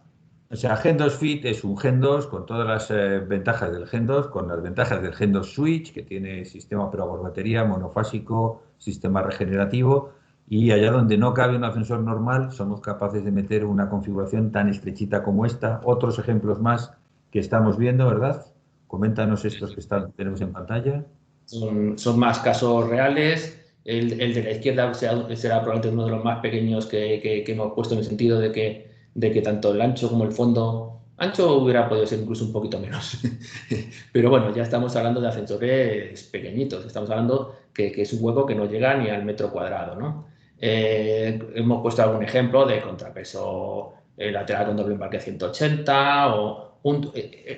O sea, Gen 2 Fit es un Gen 2 con todas las ventajas del Gen 2, con las ventajas del Gen 2 Switch, que tiene sistema operado por batería, monofásico, sistema regenerativo, y allá donde no cabe un ascensor normal, somos capaces de meter una configuración tan estrechita como esta. Otros ejemplos más que estamos viendo, ¿verdad? Coméntanos estos que tenemos en pantalla.
Son más casos reales. El de la izquierda será probablemente uno de los más pequeños que hemos puesto en el sentido de que tanto el ancho como el fondo, ancho hubiera podido ser incluso un poquito menos. Pero bueno, ya estamos hablando de ascensores pequeñitos, estamos hablando que es un hueco que no llega ni al metro cuadrado, ¿no? Hemos puesto algún ejemplo de contrapeso lateral con doble embarque 180 o un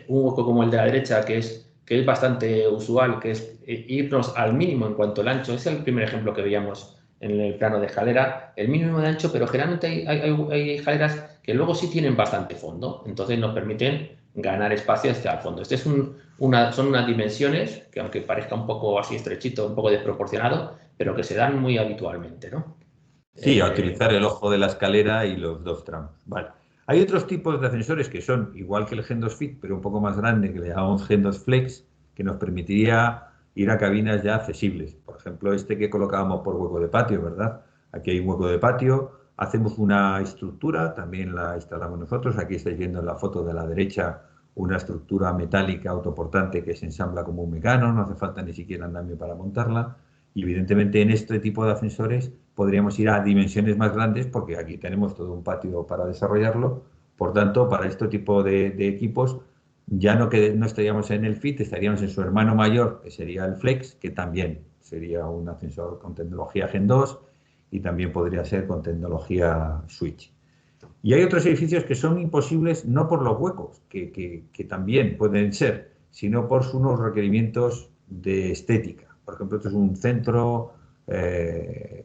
hueco como el de la derecha que es bastante usual, que es irnos al mínimo en cuanto al ancho. Es el primer ejemplo que veíamos en el plano de escalera, el mínimo de ancho, pero generalmente hay escaleras que luego sí tienen bastante fondo, entonces nos permiten ganar espacio hacia el fondo. Son unas dimensiones que, aunque parezca un poco así estrechito, un poco desproporcionado, pero que se dan muy habitualmente, ¿no?
Sí, a utilizar el ojo de la escalera y los dos tramos. Vale. Hay otros tipos de ascensores que son igual que el Gen 2 Fit, pero un poco más grande, que le llamamos Gen 2 Flex, que nos permitiría ir a cabinas ya accesibles. Por ejemplo, este que colocábamos por hueco de patio, ¿verdad? Aquí hay un hueco de patio, hacemos una estructura, también la instalamos nosotros. Aquí estáis viendo en la foto de la derecha una estructura metálica autoportante que se ensambla como un mecano, no hace falta ni siquiera andamio para montarla. Y evidentemente en este tipo de ascensores podríamos ir a dimensiones más grandes porque aquí tenemos todo un patio para desarrollarlo. Por tanto, para este tipo de equipos ya no estaríamos en el Fit, estaríamos en su hermano mayor, que sería el Flex, que también sería un ascensor con tecnología Gen 2 y también podría ser con tecnología Switch. Y hay otros edificios que son imposibles no por los huecos, que también pueden ser, sino por unos requerimientos de estética. Por ejemplo, esto es un centro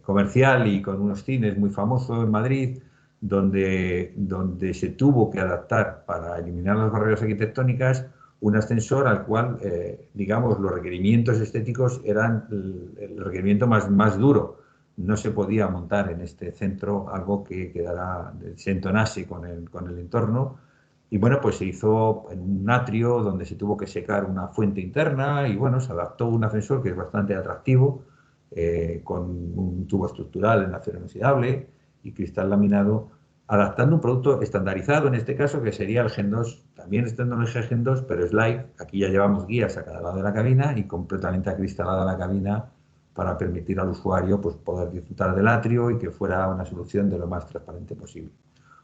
comercial y con unos cines muy famosos en Madrid, donde se tuvo que adaptar para eliminar las barreras arquitectónicas un ascensor al cual, digamos, los requerimientos estéticos eran el requerimiento más duro. No se podía montar en este centro algo que se entonase con el entorno. Y bueno, pues se hizo en un atrio donde se tuvo que secar una fuente interna y bueno, se adaptó un ascensor que es bastante atractivo, con un tubo estructural en acero inoxidable y cristal laminado, adaptando un producto estandarizado en este caso, que sería el Gen 2, también es tecnología Gen 2, pero es light. Aquí ya llevamos guías a cada lado de la cabina y completamente acristalada la cabina para permitir al usuario pues, poder disfrutar del atrio y que fuera una solución de lo más transparente posible.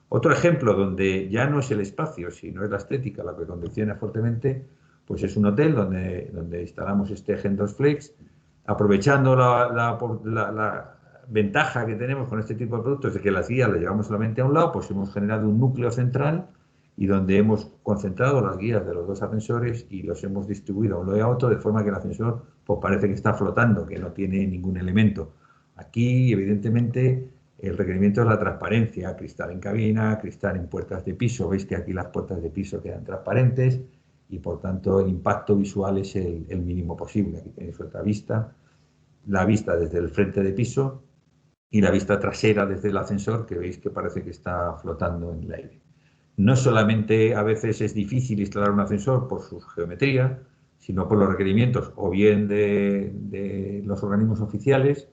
Otro ejemplo donde ya no es el espacio, sino es la estética la que condiciona fuertemente, pues es un hotel donde instalamos este Gen 2 Flex, aprovechando la ventaja que tenemos con este tipo de productos de que las guías las llevamos solamente a un lado, pues hemos generado un núcleo central y donde hemos concentrado las guías de los dos ascensores y los hemos distribuido a uno y a otro de forma que el ascensor pues parece que está flotando, que no tiene ningún elemento. Aquí, evidentemente, el requerimiento es la transparencia, cristal en cabina, cristal en puertas de piso. Veis que aquí las puertas de piso quedan transparentes y, por tanto, el impacto visual es el mínimo posible. Aquí tenéis otra vista, la vista desde el frente de piso y la vista trasera desde el ascensor, que veis que parece que está flotando en el aire. No solamente a veces es difícil instalar un ascensor por su geometría, sino por los requerimientos o bien de los organismos oficiales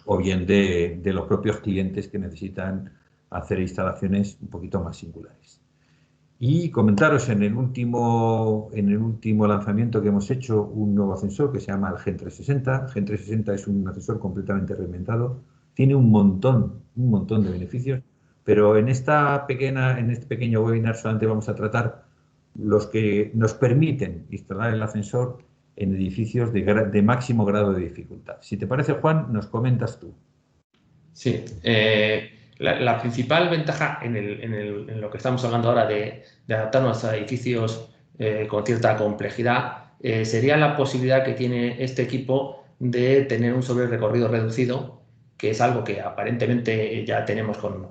o bien de los propios clientes que necesitan hacer instalaciones un poquito más singulares. Y comentaros en el último lanzamiento que hemos hecho un nuevo ascensor que se llama el Gen 360. Gen 360 es un ascensor completamente reinventado, tiene un montón de beneficios, pero en este pequeño webinar solamente vamos a tratar los que nos permiten instalar el ascensor en edificios de máximo grado de dificultad. Si te parece, Juan, nos comentas tú.
Sí, la principal ventaja en lo que estamos hablando ahora de adaptarnos a edificios con cierta complejidad sería la posibilidad que tiene este equipo de tener un sobrerecorrido reducido, que es algo que aparentemente ya tenemos con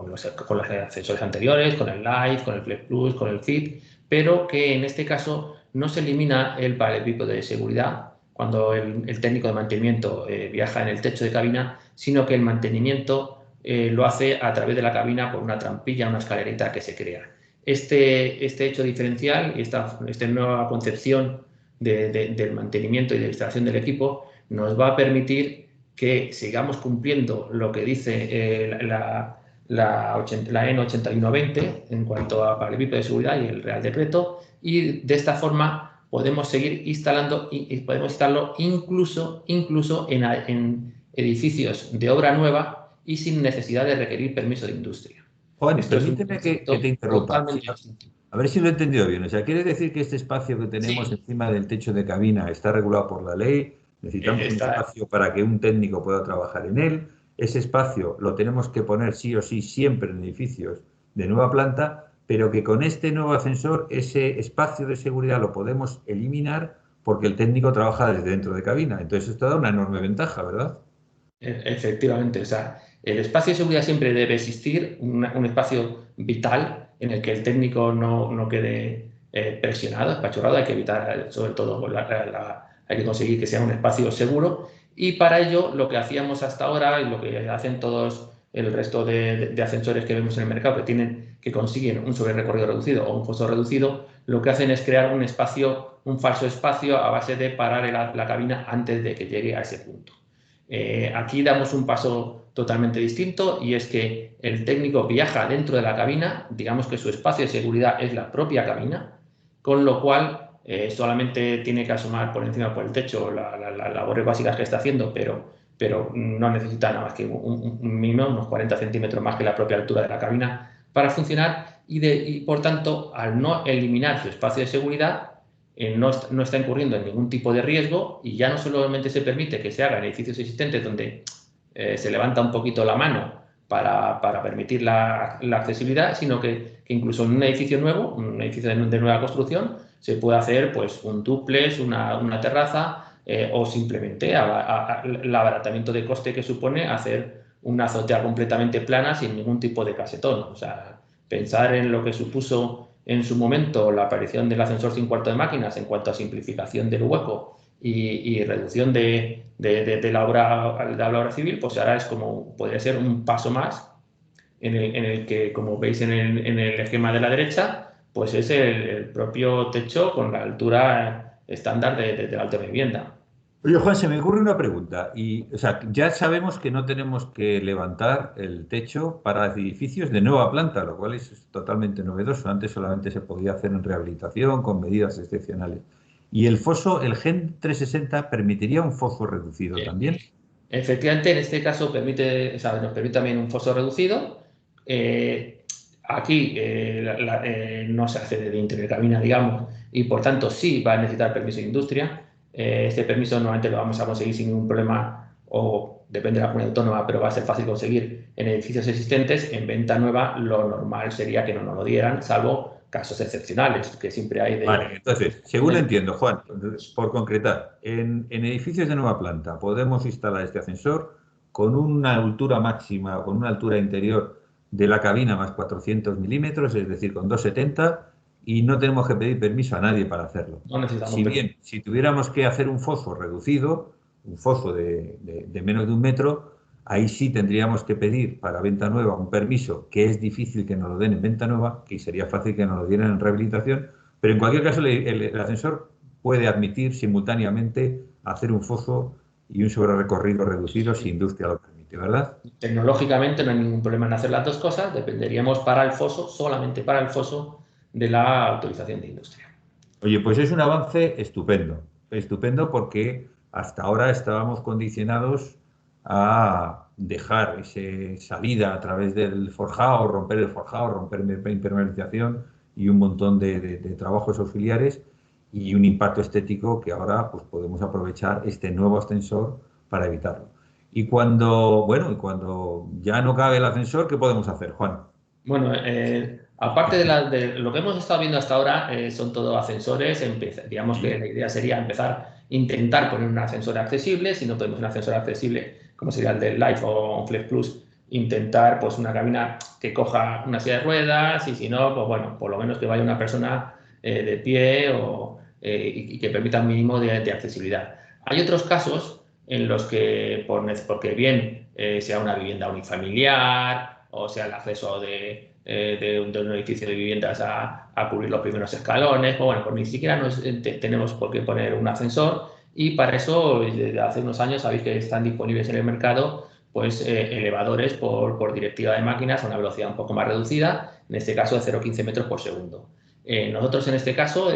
los ascensores anteriores, con el Live, con el Flex Plus, con el Fit, pero que en este caso no se elimina el paralelepípedo de seguridad cuando el técnico de mantenimiento viaja en el techo de cabina, sino que el mantenimiento lo hace a través de la cabina por una trampilla, una escalerita que se crea. Este hecho diferencial y esta nueva concepción del mantenimiento y de la instalación del equipo nos va a permitir que sigamos cumpliendo lo que dice la EN 8120 en cuanto a paralelepípedo de seguridad y el Real Decreto, y de esta forma podemos seguir instalando y podemos instalarlo incluso en edificios de obra nueva y sin necesidad de requerir permiso de industria.
Juan,
Esto es un
permíteme que
concepto
te interrumpa. Sí,
totalmente distinto.
a ver si lo he entendido bien. O sea, ¿quiere decir que este espacio que tenemos
Sí,
encima del techo de cabina está regulado por la ley? Necesitamos un
está,
espacio para que un técnico pueda trabajar en él. Ese espacio lo tenemos que poner sí o sí siempre en edificios de nueva planta, pero que con este nuevo ascensor ese espacio de seguridad lo podemos eliminar porque el técnico trabaja desde dentro de cabina. Entonces esto da una enorme ventaja, ¿verdad?
efectivamente. O sea, el espacio de seguridad siempre debe existir, un espacio vital en el que el técnico no quede presionado, espachurrado. Hay que evitar, sobre todo, hay que conseguir que sea un espacio seguro. Y para ello, lo que hacíamos hasta ahora y lo que hacen todos el resto de ascensores que vemos en el mercado que consiguen un sobrerecorrido reducido o un foso reducido, lo que hacen es crear un espacio, un falso espacio a base de parar la cabina antes de que llegue a ese punto. Aquí damos un paso totalmente distinto, y es que el técnico viaja dentro de la cabina, digamos que su espacio de seguridad es la propia cabina, con lo cual solamente tiene que asomar por encima por el techo las labores básicas que está haciendo, pero no necesita nada más que un mínimo, unos 40 centímetros más que la propia altura de la cabina para funcionar, y por tanto, al no eliminar su espacio de seguridad, no está incurriendo en ningún tipo de riesgo, y ya no solamente se permite que se haga en edificios existentes donde se levanta un poquito la mano para permitir la accesibilidad, sino que incluso en un edificio nuevo, un edificio de nueva construcción, se puede hacer pues un dúplex, una terraza, o simplemente el abaratamiento de coste que supone hacer una azotea completamente plana sin ningún tipo de casetón. O sea, pensar en lo que supuso en su momento la aparición del ascensor sin cuarto de máquinas en cuanto a simplificación del hueco y reducción de la obra civil, pues ahora podría ser un paso más en el que, como veis en el esquema de la derecha, pues es el propio techo con la altura estándar de la alta vivienda.
Oye, Juan, se me ocurre una pregunta. O sea, ya sabemos que no tenemos que levantar el techo para edificios de nueva planta, lo cual es totalmente novedoso. Antes solamente se podía hacer en rehabilitación con medidas excepcionales. Y el foso, el Gen 360, permitiría un foso reducido también.
Efectivamente, en este caso nos permite también un foso reducido. Aquí no se accede de intercabina, digamos, y por tanto sí va a necesitar permiso de industria. Este permiso normalmente lo vamos a conseguir sin ningún problema, o depende de la comunidad autónoma, pero va a ser fácil conseguir en edificios existentes. En venta nueva lo normal sería que no nos lo dieran, salvo casos excepcionales, que siempre hay
Vale, entonces, según entiendo, Juan, por concretar, en edificios de nueva planta podemos instalar este ascensor con una altura máxima, con una altura interior de la cabina más 400 milímetros, es decir, con 270, y no tenemos que pedir permiso a nadie para hacerlo.
no necesitamos
Si
permiso.
bien, si tuviéramos que hacer un foso reducido, un foso de menos de 1 metro, ahí sí tendríamos que pedir para venta nueva un permiso, que es difícil que nos lo den en venta nueva, que sería fácil que nos lo dieran en rehabilitación, pero en cualquier caso el ascensor puede admitir simultáneamente hacer un foso y un sobrerecorrido reducido si industria lo permite, ¿verdad?
Tecnológicamente no hay ningún problema en hacer las dos cosas, dependeríamos para el foso, solamente para el foso, de la autorización de industria.
Oye, pues es un avance estupendo, estupendo porque hasta ahora estábamos condicionados a dejar esa salida a través del forjado, romper el forjado, romper la impermeabilización y un montón de trabajos auxiliares. y un impacto estético que ahora pues, podemos aprovechar este nuevo ascensor para evitarlo. Y cuando ya no cabe el ascensor, ¿qué podemos hacer, Juan?
Bueno, aparte de lo que hemos estado viendo hasta ahora, son todo ascensores. Digamos que la idea sería intentar poner un ascensor accesible. Si no tenemos un ascensor accesible, como sería el del Life o un Flex Plus, intentar pues una cabina que coja una silla de ruedas y si no, pues bueno, por lo menos que vaya una persona de pie y que permita un mínimo de accesibilidad. Hay otros casos en los que, porque bien sea una vivienda unifamiliar o sea el acceso de un edificio de viviendas a cubrir los primeros escalones, o bueno, pues ni siquiera tenemos por qué poner un ascensor y para eso desde hace unos años sabéis que están disponibles en el mercado pues elevadores por directiva de máquinas a una velocidad un poco más reducida, en este caso de 0,15 metros por segundo. Nosotros en este caso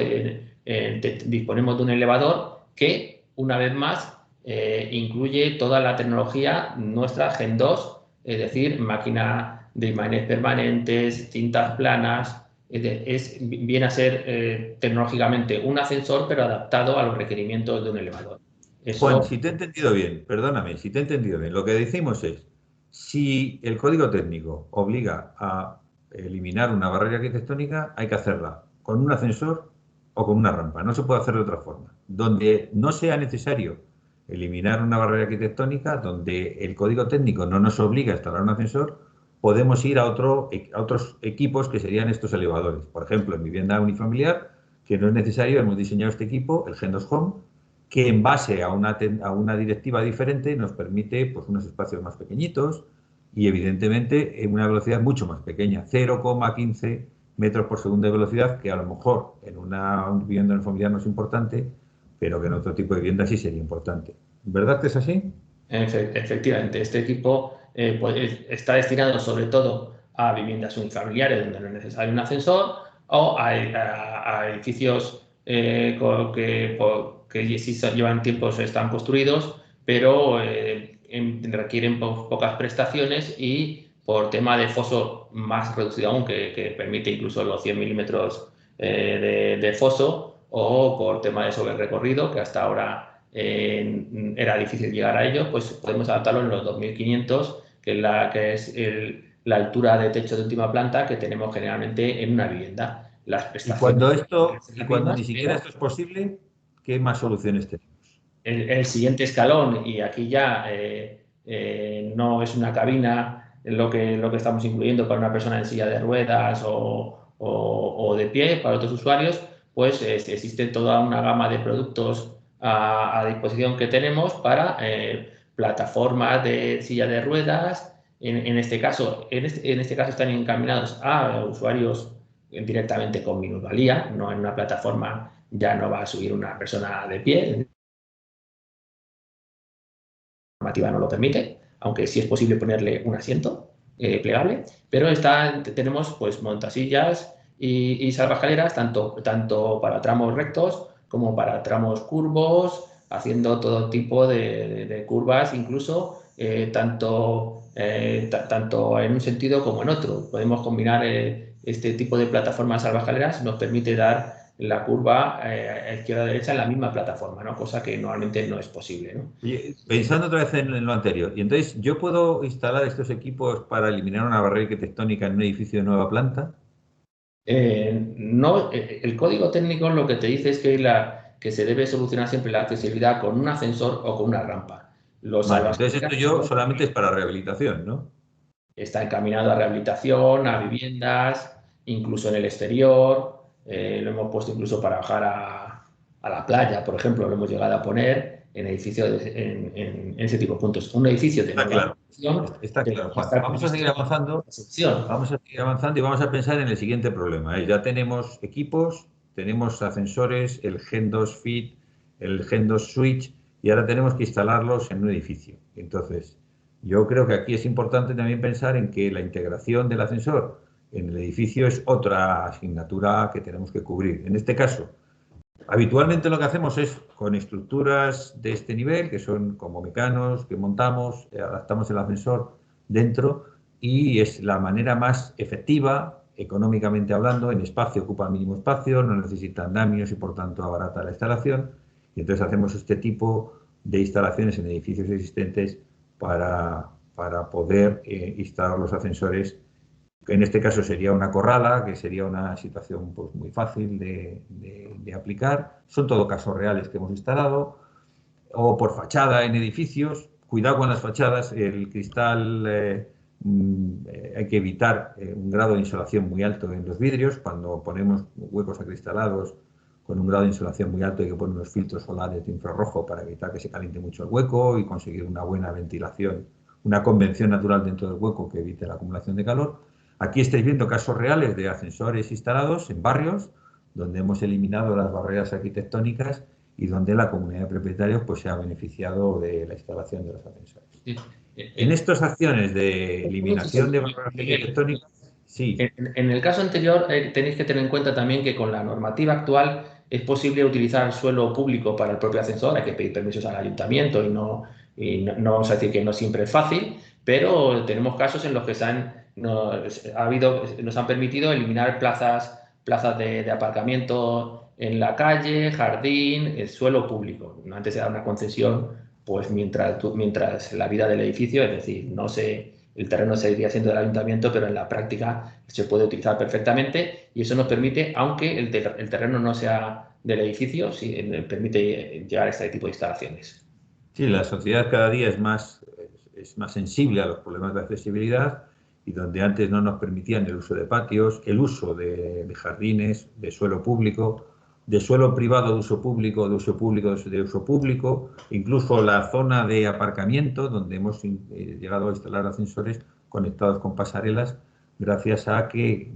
disponemos de un elevador que, una vez más, incluye toda la tecnología nuestra Gen 2, es decir, máquina de imanes permanentes, cintas planas, viene a ser tecnológicamente un ascensor, pero adaptado a los requerimientos de un elevador.
Juan,
Eso,
si te he entendido bien, perdóname, si te he entendido bien, lo que decimos es, si el código técnico obliga a eliminar una barrera arquitectónica, hay que hacerla con un ascensor o con una rampa. No se puede hacer de otra forma. Donde no sea necesario eliminar una barrera arquitectónica, donde el código técnico no nos obliga a instalar un ascensor, podemos ir a otros equipos que serían estos elevadores. Por ejemplo, en vivienda unifamiliar, que no es necesario, hemos diseñado este equipo, el Gen 2 Home, que en base a una directiva diferente nos permite pues, unos espacios más pequeñitos y evidentemente en una velocidad mucho más pequeña, 0,15 metros por segundo de velocidad, que a lo mejor en una vivienda familiar no es importante, pero que en otro tipo de vivienda sí sería importante. ¿Verdad que es así?
efectivamente, este equipo pues, está destinado sobre todo a viviendas unifamiliares donde no es necesario un ascensor o a edificios que sí llevan tiempos, están construidos, pero requieren pocas prestaciones y por tema de foso más reducido aún, que permite incluso los 100 milímetros de foso, o por tema de sobrerecorrido, que hasta ahora era difícil llegar a ello, pues podemos adaptarlo en los 2500, que es la altura de techo de última planta que tenemos generalmente en una vivienda. Las
Y
prestaciones
cuando
pueden
esto,
ser
y
las
cuando
mismas,
ni siquiera
pero
esto es posible, ¿qué más soluciones tenemos?
el siguiente escalón, y aquí ya no es una cabina lo que estamos incluyendo para una persona en silla de ruedas o de pie, para otros usuarios, pues existe toda una gama de productos a disposición que tenemos para plataformas de silla de ruedas. En este caso están encaminados a usuarios directamente con minusvalía, no en una plataforma ya no va a subir una persona de pie, normativa no lo permite, aunque sí es posible ponerle un asiento plegable, pero tenemos pues montasillas y salvaescaleras tanto para tramos rectos como para tramos curvos, haciendo todo tipo de curvas, incluso tanto en un sentido como en otro. Podemos combinar este tipo de plataformas salvaescaleras, nos permite dar la curva a izquierda o derecha en la misma plataforma, ¿no? Cosa que normalmente no es posible, ¿no?
Oye, pensando otra vez en lo anterior, y entonces, ¿yo puedo instalar estos equipos para eliminar una barrera arquitectónica en un edificio de nueva planta?
No, el código técnico lo que te dice es que se debe solucionar siempre la accesibilidad con un ascensor o con una rampa. Los
Vale, entonces esto
salvaescaleras
yo solamente es para rehabilitación, ¿no?
está encaminado a rehabilitación, a viviendas, incluso en el exterior. Lo hemos puesto incluso para bajar a la playa, por ejemplo, lo hemos llegado a poner en edificios en ese tipo de puntos. Un edificio de
Está
normal
claro,
construcción
está claro,
debería
Juan.
estar
Vamos a seguir
previsto
avanzando,
esa sección.
vamos a seguir avanzando y vamos a pensar en el siguiente problema. Ya tenemos equipos, tenemos ascensores, el Gen 2 Fit, el Gen 2 Switch, y ahora tenemos que instalarlos en un edificio. Entonces, yo creo que aquí es importante también pensar en que la integración del ascensor en el edificio es otra asignatura que tenemos que cubrir. En este caso, habitualmente lo que hacemos es con estructuras de este nivel, que son como mecanos, que montamos, adaptamos el ascensor dentro y es la manera más efectiva económicamente hablando, en espacio ocupa el mínimo espacio, no necesita andamios y por tanto abarata la instalación. Y entonces hacemos este tipo de instalaciones en edificios existentes para poder instalar los ascensores. En este caso sería una corrala, que sería una situación pues, muy fácil de aplicar. Son todo casos reales que hemos instalado. O por fachada en edificios. Cuidado con las fachadas, el cristal hay que evitar un grado de insolación muy alto en los vidrios. Cuando ponemos huecos acristalados con un grado de insolación muy alto hay que poner unos filtros solares de infrarrojo para evitar que se caliente mucho el hueco y conseguir una buena ventilación, una convección natural dentro del hueco que evite la acumulación de calor. Aquí estáis viendo casos reales de ascensores instalados en barrios donde hemos eliminado las barreras arquitectónicas y donde la comunidad de propietarios pues, se ha beneficiado de la instalación de los ascensores.
Sí.
En estas acciones de eliminación de barreras arquitectónicas, sí.
En el caso anterior, tenéis que tener en cuenta también que con la normativa actual es posible utilizar suelo público para el propio ascensor, hay que pedir permisos al ayuntamiento no vamos a decir que no siempre es fácil, pero tenemos casos en los que nos han permitido eliminar plazas de aparcamiento en la calle, jardín, el suelo público. Antes era una concesión, pues mientras la vida del edificio, es decir, el terreno seguiría siendo del ayuntamiento, pero en la práctica se puede utilizar perfectamente y eso nos permite, aunque el terreno no sea del edificio, sí, permite llegar a este tipo de instalaciones.
Sí, la sociedad cada día es más sensible a los problemas de accesibilidad y donde antes no nos permitían el uso de patios, el uso de jardines, de suelo público, de suelo privado de uso público, de uso público, incluso la zona de aparcamiento donde hemos llegado a instalar ascensores conectados con pasarelas gracias a que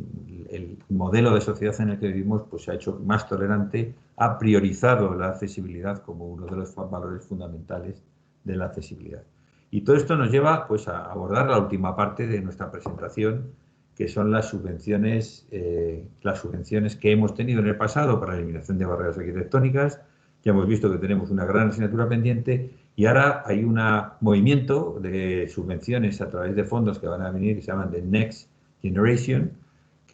el modelo de sociedad en el que vivimos pues, se ha hecho más tolerante, ha priorizado la accesibilidad como uno de los valores fundamentales de la accesibilidad. Y todo esto nos lleva pues, a abordar la última parte de nuestra presentación, que son las subvenciones que hemos tenido en el pasado para la eliminación de barreras arquitectónicas. Ya hemos visto que tenemos una gran asignatura pendiente y ahora hay un movimiento de subvenciones a través de fondos que van a venir, que se llaman de Next Generation,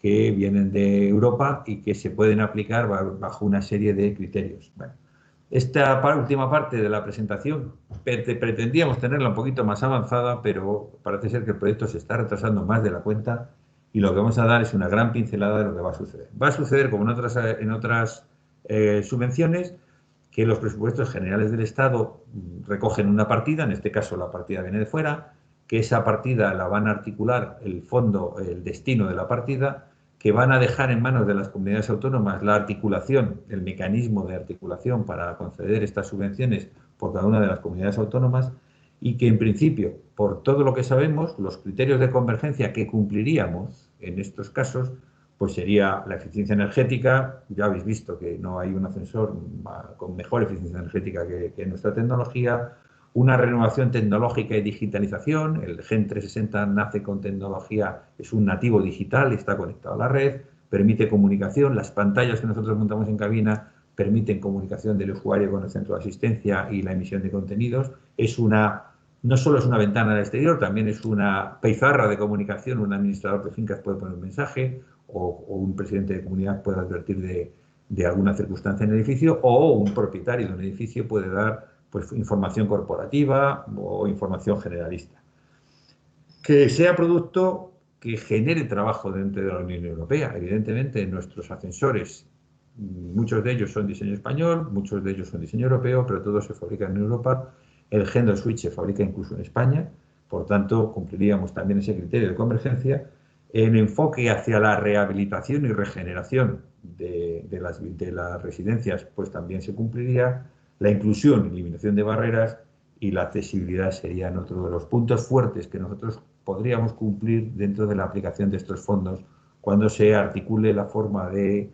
que vienen de Europa y que se pueden aplicar bajo una serie de criterios. Bueno, esta última parte de la presentación pretendíamos tenerla un poquito más avanzada, pero parece ser que el proyecto se está retrasando más de la cuenta y lo que vamos a dar es una gran pincelada de lo que va a suceder. Va a suceder, como en otras subvenciones, que los presupuestos generales del Estado recogen una partida, en este caso la partida viene de fuera, que esa partida la van a articular el fondo, el destino de la partida, que van a dejar en manos de las comunidades autónomas la articulación, el mecanismo de articulación para conceder estas subvenciones por cada una de las comunidades autónomas y que en principio, por todo lo que sabemos, los criterios de convergencia que cumpliríamos en estos casos, pues sería la eficiencia energética. Ya habéis visto que no hay un ascensor con mejor eficiencia energética que nuestra tecnología, una renovación tecnológica y digitalización. El Gen 360 nace con tecnología, es un nativo digital, está conectado a la red, permite comunicación. Las pantallas que nosotros montamos en cabina permiten comunicación del usuario con el centro de asistencia y la emisión de contenidos. No solo es una ventana al exterior, también es una pizarra de comunicación. Un administrador de fincas puede poner un mensaje o un presidente de comunidad puede advertir de alguna circunstancia en el edificio o un propietario de un edificio puede dar pues, información corporativa o información generalista. Que sea producto que genere trabajo dentro de la Unión Europea. Evidentemente, nuestros ascensores, muchos de ellos son diseño español, muchos de ellos son diseño europeo, pero todos se fabrican en Europa. El Gender Switch se fabrica incluso en España, por tanto, cumpliríamos también ese criterio de convergencia. El enfoque hacia la rehabilitación y regeneración de las residencias, pues también se cumpliría. La inclusión y eliminación de barreras y la accesibilidad serían otro de los puntos fuertes que nosotros podríamos cumplir dentro de la aplicación de estos fondos cuando se articule la forma de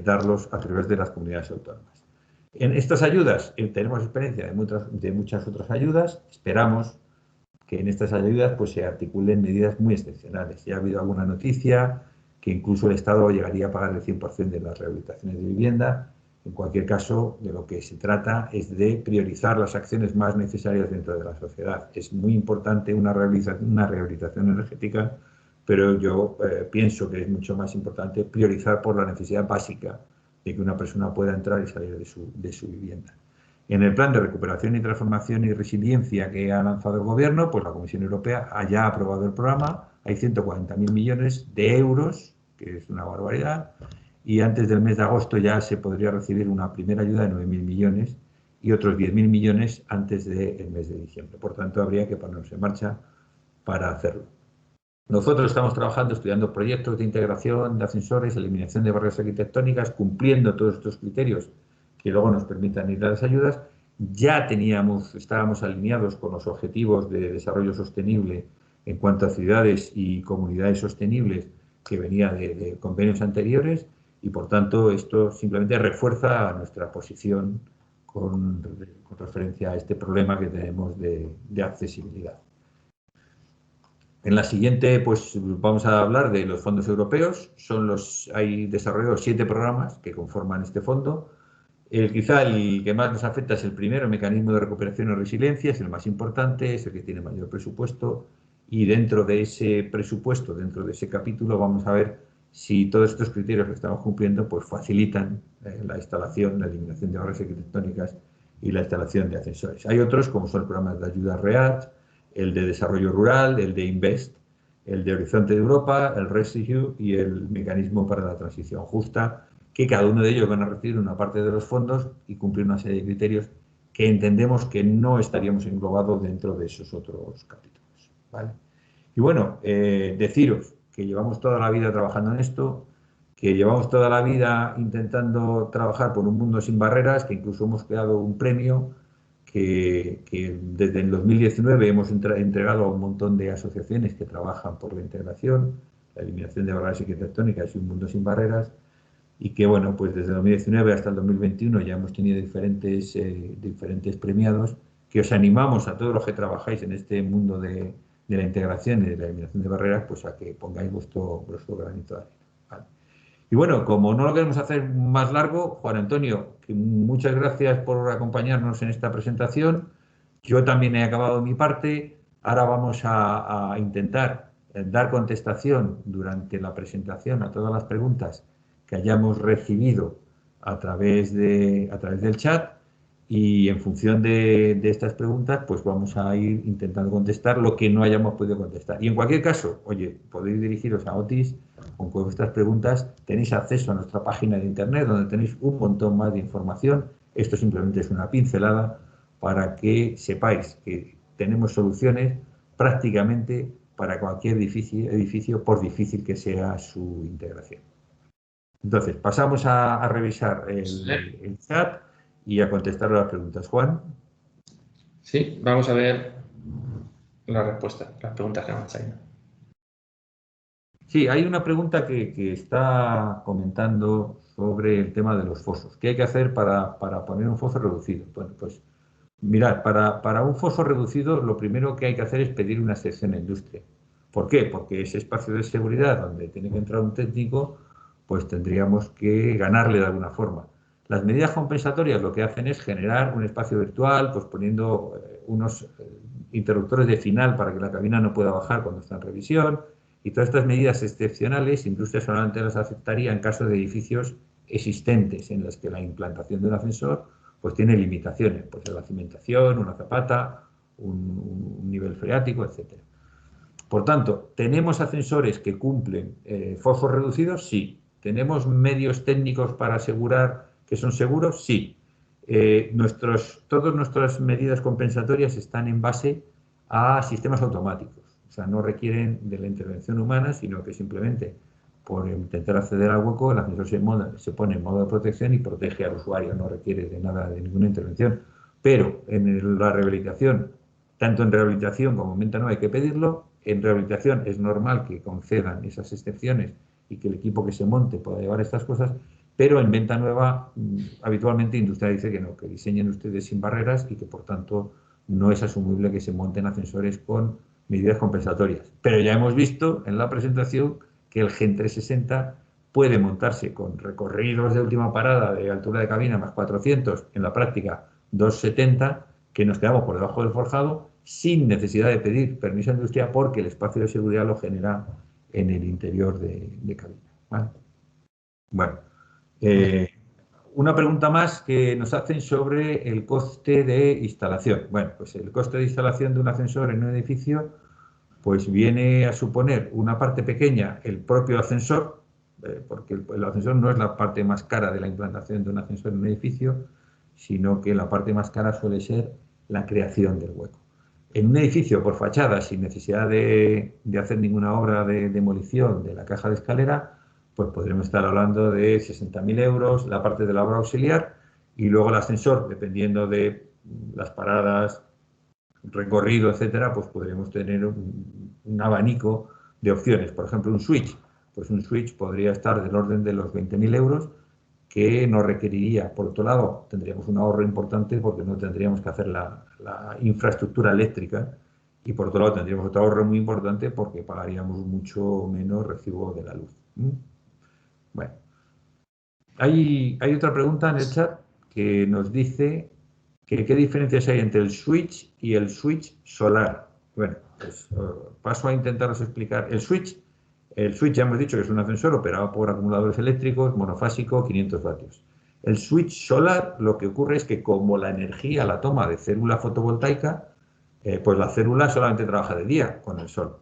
darlos a través de las comunidades autónomas. En estas ayudas tenemos experiencia de muchas otras ayudas. Esperamos que en estas ayudas pues, se articulen medidas muy excepcionales. Ya ha habido alguna noticia que incluso el Estado llegaría a pagar el 100% de las rehabilitaciones de vivienda. En cualquier caso, de lo que se trata es de priorizar las acciones más necesarias dentro de la sociedad. Es muy importante una rehabilitación energética pero yo pienso que es mucho más importante priorizar por la necesidad básica de que una persona pueda entrar y salir de su vivienda. En el plan de recuperación y transformación y resiliencia que ha lanzado el Gobierno, pues la Comisión Europea ha ya aprobado el programa, hay 140.000 millones de euros, que es una barbaridad, y antes del mes de agosto ya se podría recibir una primera ayuda de 9.000 millones y otros 10.000 millones antes del mes de diciembre. Por tanto, habría que ponerse en marcha para hacerlo. Nosotros estamos trabajando, estudiando proyectos de integración de ascensores, eliminación de barreras arquitectónicas, cumpliendo todos estos criterios que luego nos permitan ir a las ayudas. Ya estábamos alineados con los objetivos de desarrollo sostenible en cuanto a ciudades y comunidades sostenibles que venía de convenios anteriores y, por tanto, esto simplemente refuerza nuestra posición con referencia a este problema que tenemos de accesibilidad. En la siguiente, pues vamos a hablar de los fondos europeos. Hay desarrollados 7 programas que conforman este fondo. Quizá el que más nos afecta es el primero, el mecanismo de recuperación y resiliencia, es el más importante, es el que tiene mayor presupuesto. Y dentro de ese presupuesto, dentro de ese capítulo, vamos a ver si todos estos criterios que estamos cumpliendo pues facilitan la instalación, la eliminación de barreras arquitectónicas y la instalación de ascensores. Hay otros, como son programas de ayuda REACT, el de desarrollo rural, el de INVEST, el de Horizonte de Europa, el RescEU y el mecanismo para la transición justa, que cada uno de ellos van a recibir una parte de los fondos y cumplir una serie de criterios que entendemos que no estaríamos englobados dentro de esos otros capítulos, ¿vale? Y bueno, deciros que llevamos toda la vida trabajando en esto, que llevamos toda la vida intentando trabajar por un mundo sin barreras, que incluso hemos creado un premio que desde el 2019 hemos entregado a un montón de asociaciones que trabajan por la integración, la eliminación de barreras arquitectónicas y un mundo sin barreras, y que, bueno, pues desde el 2019 hasta el 2021 ya hemos tenido diferentes premiados, que os animamos a todos los que trabajáis en este mundo de la integración y de la eliminación de barreras, pues a que pongáis vuestro granito de arena, ¿vale? Y bueno, como no lo queremos hacer más largo, Juan Antonio, muchas gracias por acompañarnos en esta presentación. Yo también he acabado mi parte. Ahora vamos a intentar dar contestación durante la presentación a todas las preguntas que hayamos recibido a través del chat, y en función de estas preguntas pues vamos a ir intentando contestar lo que no hayamos podido contestar. Y en cualquier caso, oye, podéis dirigiros a Otis con vuestras preguntas. Tenéis acceso a nuestra página de internet donde tenéis un montón más de información. Esto simplemente es una pincelada para que sepáis que tenemos soluciones prácticamente para cualquier edificio, por difícil que sea su integración. Entonces, pasamos a revisar el chat y a contestar las preguntas. Juan.
Sí, vamos a ver la respuesta, las preguntas que nos han salido.
Sí, hay una pregunta que está comentando sobre el tema de los fosos. ¿Qué hay que hacer para poner un foso reducido? Bueno, pues mirad, para un foso reducido lo primero que hay que hacer es pedir una excepción a industria. ¿Por qué? Porque ese espacio de seguridad donde tiene que entrar un técnico, pues tendríamos que ganarle de alguna forma. Las medidas compensatorias lo que hacen es generar un espacio virtual, pues poniendo unos interruptores de final para que la cabina no pueda bajar cuando está en revisión, y todas estas medidas excepcionales, industria solamente las aceptaría en caso de edificios existentes en los que la implantación del ascensor pues tiene limitaciones, pues la cimentación, una zapata, un nivel freático, etc. Por tanto, ¿tenemos ascensores que cumplen fosos reducidos? Sí. ¿Tenemos medios técnicos para asegurar que son seguros? Sí. Todas nuestras medidas compensatorias están en base a sistemas automáticos. O sea, no requieren de la intervención humana, sino que simplemente por intentar acceder al hueco, el ascensor se pone en modo de protección y protege al usuario, no requiere de ninguna intervención. Pero en la rehabilitación, tanto en rehabilitación como en venta nueva hay que pedirlo. En rehabilitación es normal que concedan esas excepciones y que el equipo que se monte pueda llevar estas cosas, pero en venta nueva habitualmente Industria dice que no, que diseñen ustedes sin barreras y que por tanto no es asumible que se monten ascensores con medidas compensatorias. Pero ya hemos visto en la presentación que el Gen 360 puede montarse con recorridos de última parada de altura de cabina más 400, en la práctica 270, que nos quedamos por debajo del forjado sin necesidad de pedir permiso a industria porque el espacio de seguridad lo genera en el interior de cabina, ¿vale? Bueno, una pregunta más que nos hacen sobre el coste de instalación. Bueno, pues el coste de instalación de un ascensor en un edificio pues viene a suponer una parte pequeña el propio ascensor, porque el ascensor no es la parte más cara de la implantación de un ascensor en un edificio, sino que la parte más cara suele ser la creación del hueco. En un edificio por fachada, sin necesidad de hacer ninguna obra de demolición de la caja de escalera, pues podremos estar hablando de 60.000 euros, la parte de la obra auxiliar, y luego el ascensor, dependiendo de las paradas, recorrido, etcétera, pues podríamos tener un abanico de opciones. Por ejemplo, un switch. Pues un switch podría estar del orden de los 20.000 euros, que no requeriría. Por otro lado, tendríamos un ahorro importante porque no tendríamos que hacer la infraestructura eléctrica, y por otro lado tendríamos otro ahorro muy importante porque pagaríamos mucho menos recibo de la luz. Bueno, hay otra pregunta en el chat que nos dice que qué diferencias hay entre el switch y el switch solar. Bueno, pues paso a intentaros explicar. El switch ya hemos dicho que es un ascensor operado por acumuladores eléctricos, monofásico, 500 vatios. El switch solar, lo que ocurre es que como la energía la toma de célula fotovoltaica, pues la célula solamente trabaja de día con el sol.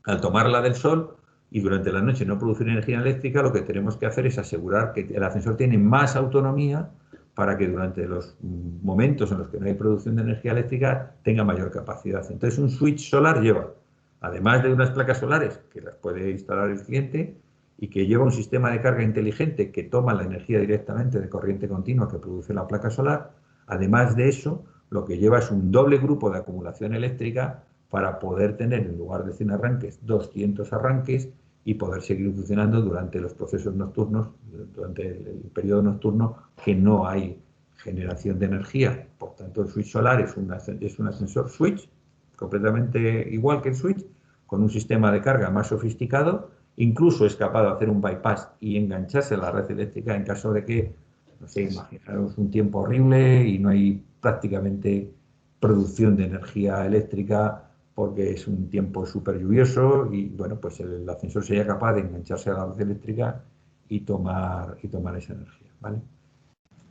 Al tomarla del sol y durante la noche no producir energía eléctrica, lo que tenemos que hacer es asegurar que el ascensor tiene más autonomía para que durante los momentos en los que no hay producción de energía eléctrica tenga mayor capacidad. Entonces, un switch solar lleva, además de unas placas solares que las puede instalar el cliente y que lleva un sistema de carga inteligente que toma la energía directamente de corriente continua que produce la placa solar, además de eso, lo que lleva es un doble grupo de acumulación eléctrica para poder tener, en lugar de 100 arranques, 200 arranques y poder seguir funcionando durante los procesos nocturnos, durante el periodo nocturno, que no hay generación de energía. Por tanto, el switch solar es un ascensor switch, completamente igual que el switch, con un sistema de carga más sofisticado, incluso es capaz de hacer un bypass y engancharse a la red eléctrica en caso de que, no sé, imaginaros un tiempo horrible y no hay prácticamente producción de energía eléctrica porque es un tiempo súper lluvioso y, bueno, pues el ascensor sería capaz de engancharse a la red eléctrica y tomar esa energía, ¿vale?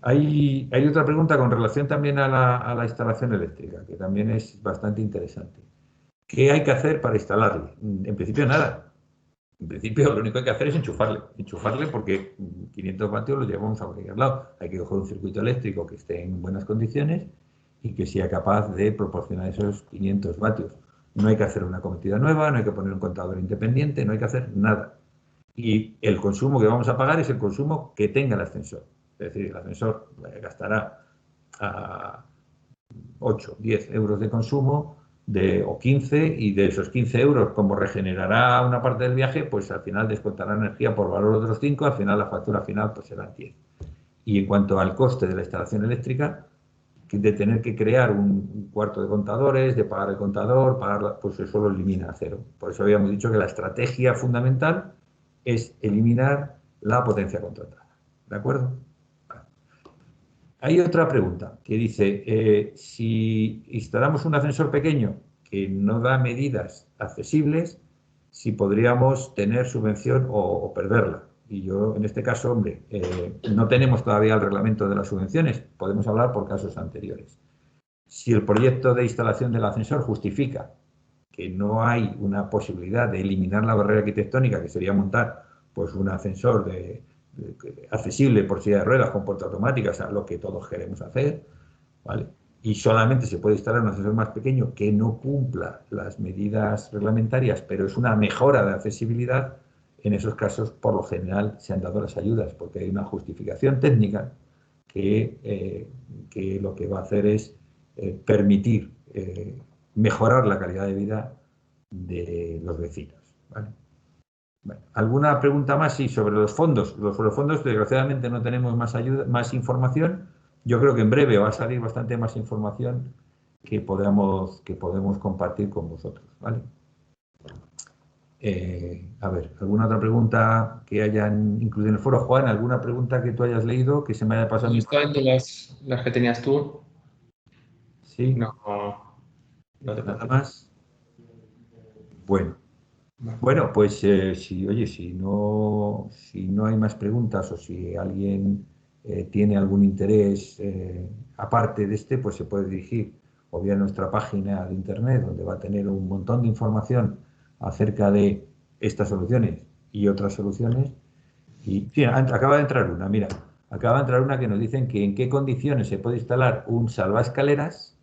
Hay otra pregunta con relación también a la instalación eléctrica, que también es bastante interesante. ¿Qué hay que hacer para instalarle? En principio, nada. En principio, lo único que hay que hacer es enchufarle porque 500 vatios los llevamos a cualquier lado. Hay que coger un circuito eléctrico que esté en buenas condiciones y que sea capaz de proporcionar esos 500 vatios. No hay que hacer una cometida nueva, no hay que poner un contador independiente, no hay que hacer nada. Y el consumo que vamos a pagar es el consumo que tenga el ascensor. Es decir, el ascensor gastará a 8, 10 euros de consumo o 15, y de esos 15 euros, como regenerará una parte del viaje, pues al final descontará energía por valor de otros 5, al final la factura final pues será 10. Y en cuanto al coste de la instalación eléctrica, de tener que crear un cuarto de contadores, de pagar el contador, pues eso lo elimina a cero. Por eso habíamos dicho que la estrategia fundamental es eliminar la potencia contratada. ¿De acuerdo? Hay otra pregunta que dice, si instalamos un ascensor pequeño que no da medidas accesibles, si podríamos tener subvención o perderla. Y yo, en este caso, hombre, no tenemos todavía el reglamento de las subvenciones, podemos hablar por casos anteriores. Si el proyecto de instalación del ascensor justifica que no hay una posibilidad de eliminar la barrera arquitectónica, que sería montar pues un ascensor accesible por silla de ruedas con puerta automática, o sea, lo que todos queremos hacer, ¿vale? Y solamente se puede instalar un ascensor más pequeño que no cumpla las medidas reglamentarias, pero es una mejora de accesibilidad. En esos casos, por lo general, se han dado las ayudas porque hay una justificación técnica que lo que va a hacer es permitir mejorar la calidad de vida de los vecinos, ¿vale? Bueno, ¿alguna pregunta más? Sí, sobre los fondos. Sobre los fondos, desgraciadamente, no tenemos más información. Yo creo que en breve va a salir bastante más información que podemos compartir con vosotros, ¿vale? A ver, ¿alguna otra pregunta que hayan incluido en el foro? Juan, ¿alguna pregunta que tú hayas leído que se me haya pasado?
¿Están las que tenías tú?
Sí.
No te
Nada más. Bueno, Bueno, pues oye, si no hay más preguntas o si alguien tiene algún interés aparte de este, pues se puede dirigir o bien a nuestra página de internet, donde va a tener un montón de información acerca de estas soluciones y otras soluciones. Y sí, acaba de entrar una, mira, acaba de entrar una que nos dicen que en qué condiciones se puede instalar un salvaescaleras.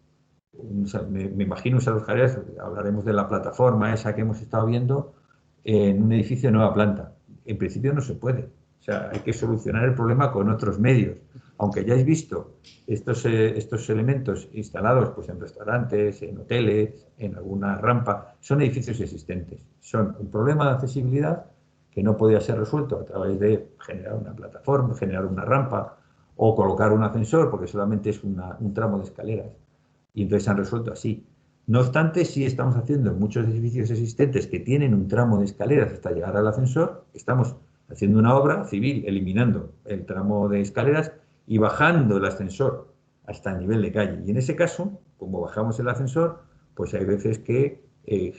Me imagino un salvaescaleras, hablaremos de la plataforma esa que hemos estado viendo en un edificio de nueva planta. En principio no se puede. O sea, hay que solucionar el problema con otros medios. Aunque hayáis visto estos elementos instalados pues, en restaurantes, en hoteles, en alguna rampa, son edificios existentes. Son un problema de accesibilidad que no podía ser resuelto a través de generar una plataforma, generar una rampa o colocar un ascensor, porque solamente es un tramo de escaleras. Y entonces se han resuelto así. No obstante, sí estamos haciendo en muchos edificios existentes que tienen un tramo de escaleras hasta llegar al ascensor, estamos haciendo una obra civil, eliminando el tramo de escaleras y bajando el ascensor hasta el nivel de calle. Y en ese caso, como bajamos el ascensor, pues hay veces que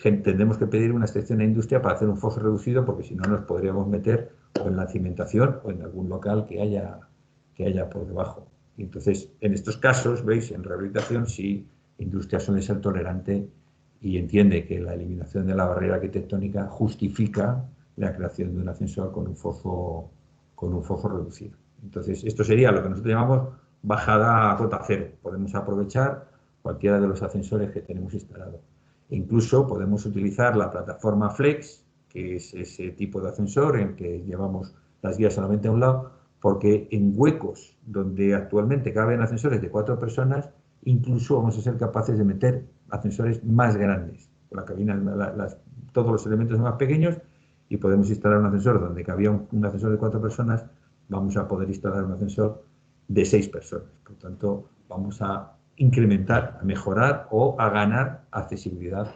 tendremos que pedir una excepción a industria para hacer un foso reducido, porque si no nos podríamos meter o en la cimentación o en algún local que haya por debajo. Y entonces, en estos casos, veis, en rehabilitación, sí, industria suele ser tolerante y entiende que la eliminación de la barrera arquitectónica justifica la creación de un ascensor con un foso reducido. Entonces, esto sería lo que nosotros llamamos bajada a cota cero. Podemos aprovechar cualquiera de los ascensores que tenemos instalados. Incluso podemos utilizar la plataforma Flex, que es ese tipo de ascensor en que llevamos las guías solamente a un lado, porque en huecos donde actualmente caben ascensores de 4 personas, incluso vamos a ser capaces de meter ascensores más grandes. La cabina, todos los elementos son más pequeños y podemos instalar un ascensor donde cabía un ascensor de 4 personas, vamos a poder instalar un ascensor de 6 personas. Por tanto, vamos a incrementar, a mejorar o a ganar accesibilidad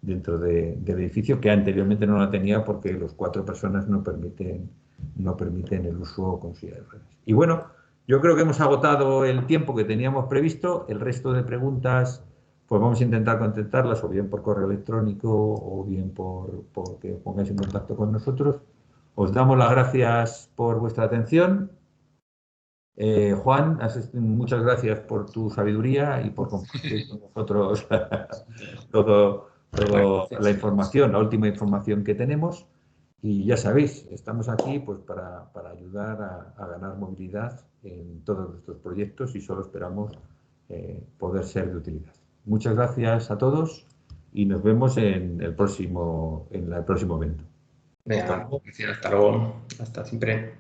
dentro del edificio que anteriormente no la tenía porque los 4 personas no permiten el uso con silla de ruedas. Y bueno, yo creo que hemos agotado el tiempo que teníamos previsto. El resto de preguntas, pues vamos a intentar contestarlas o bien por correo electrónico o bien por que os pongáis en contacto con nosotros. Os damos las gracias por vuestra atención. Juan, muchas gracias por tu sabiduría y por compartir con nosotros toda la información, la última información que tenemos. Y ya sabéis, estamos aquí pues, para ayudar a ganar movilidad en todos nuestros proyectos y solo esperamos poder ser de utilidad. Muchas gracias a todos y nos vemos en el próximo evento.
Venga, hasta luego, hasta siempre.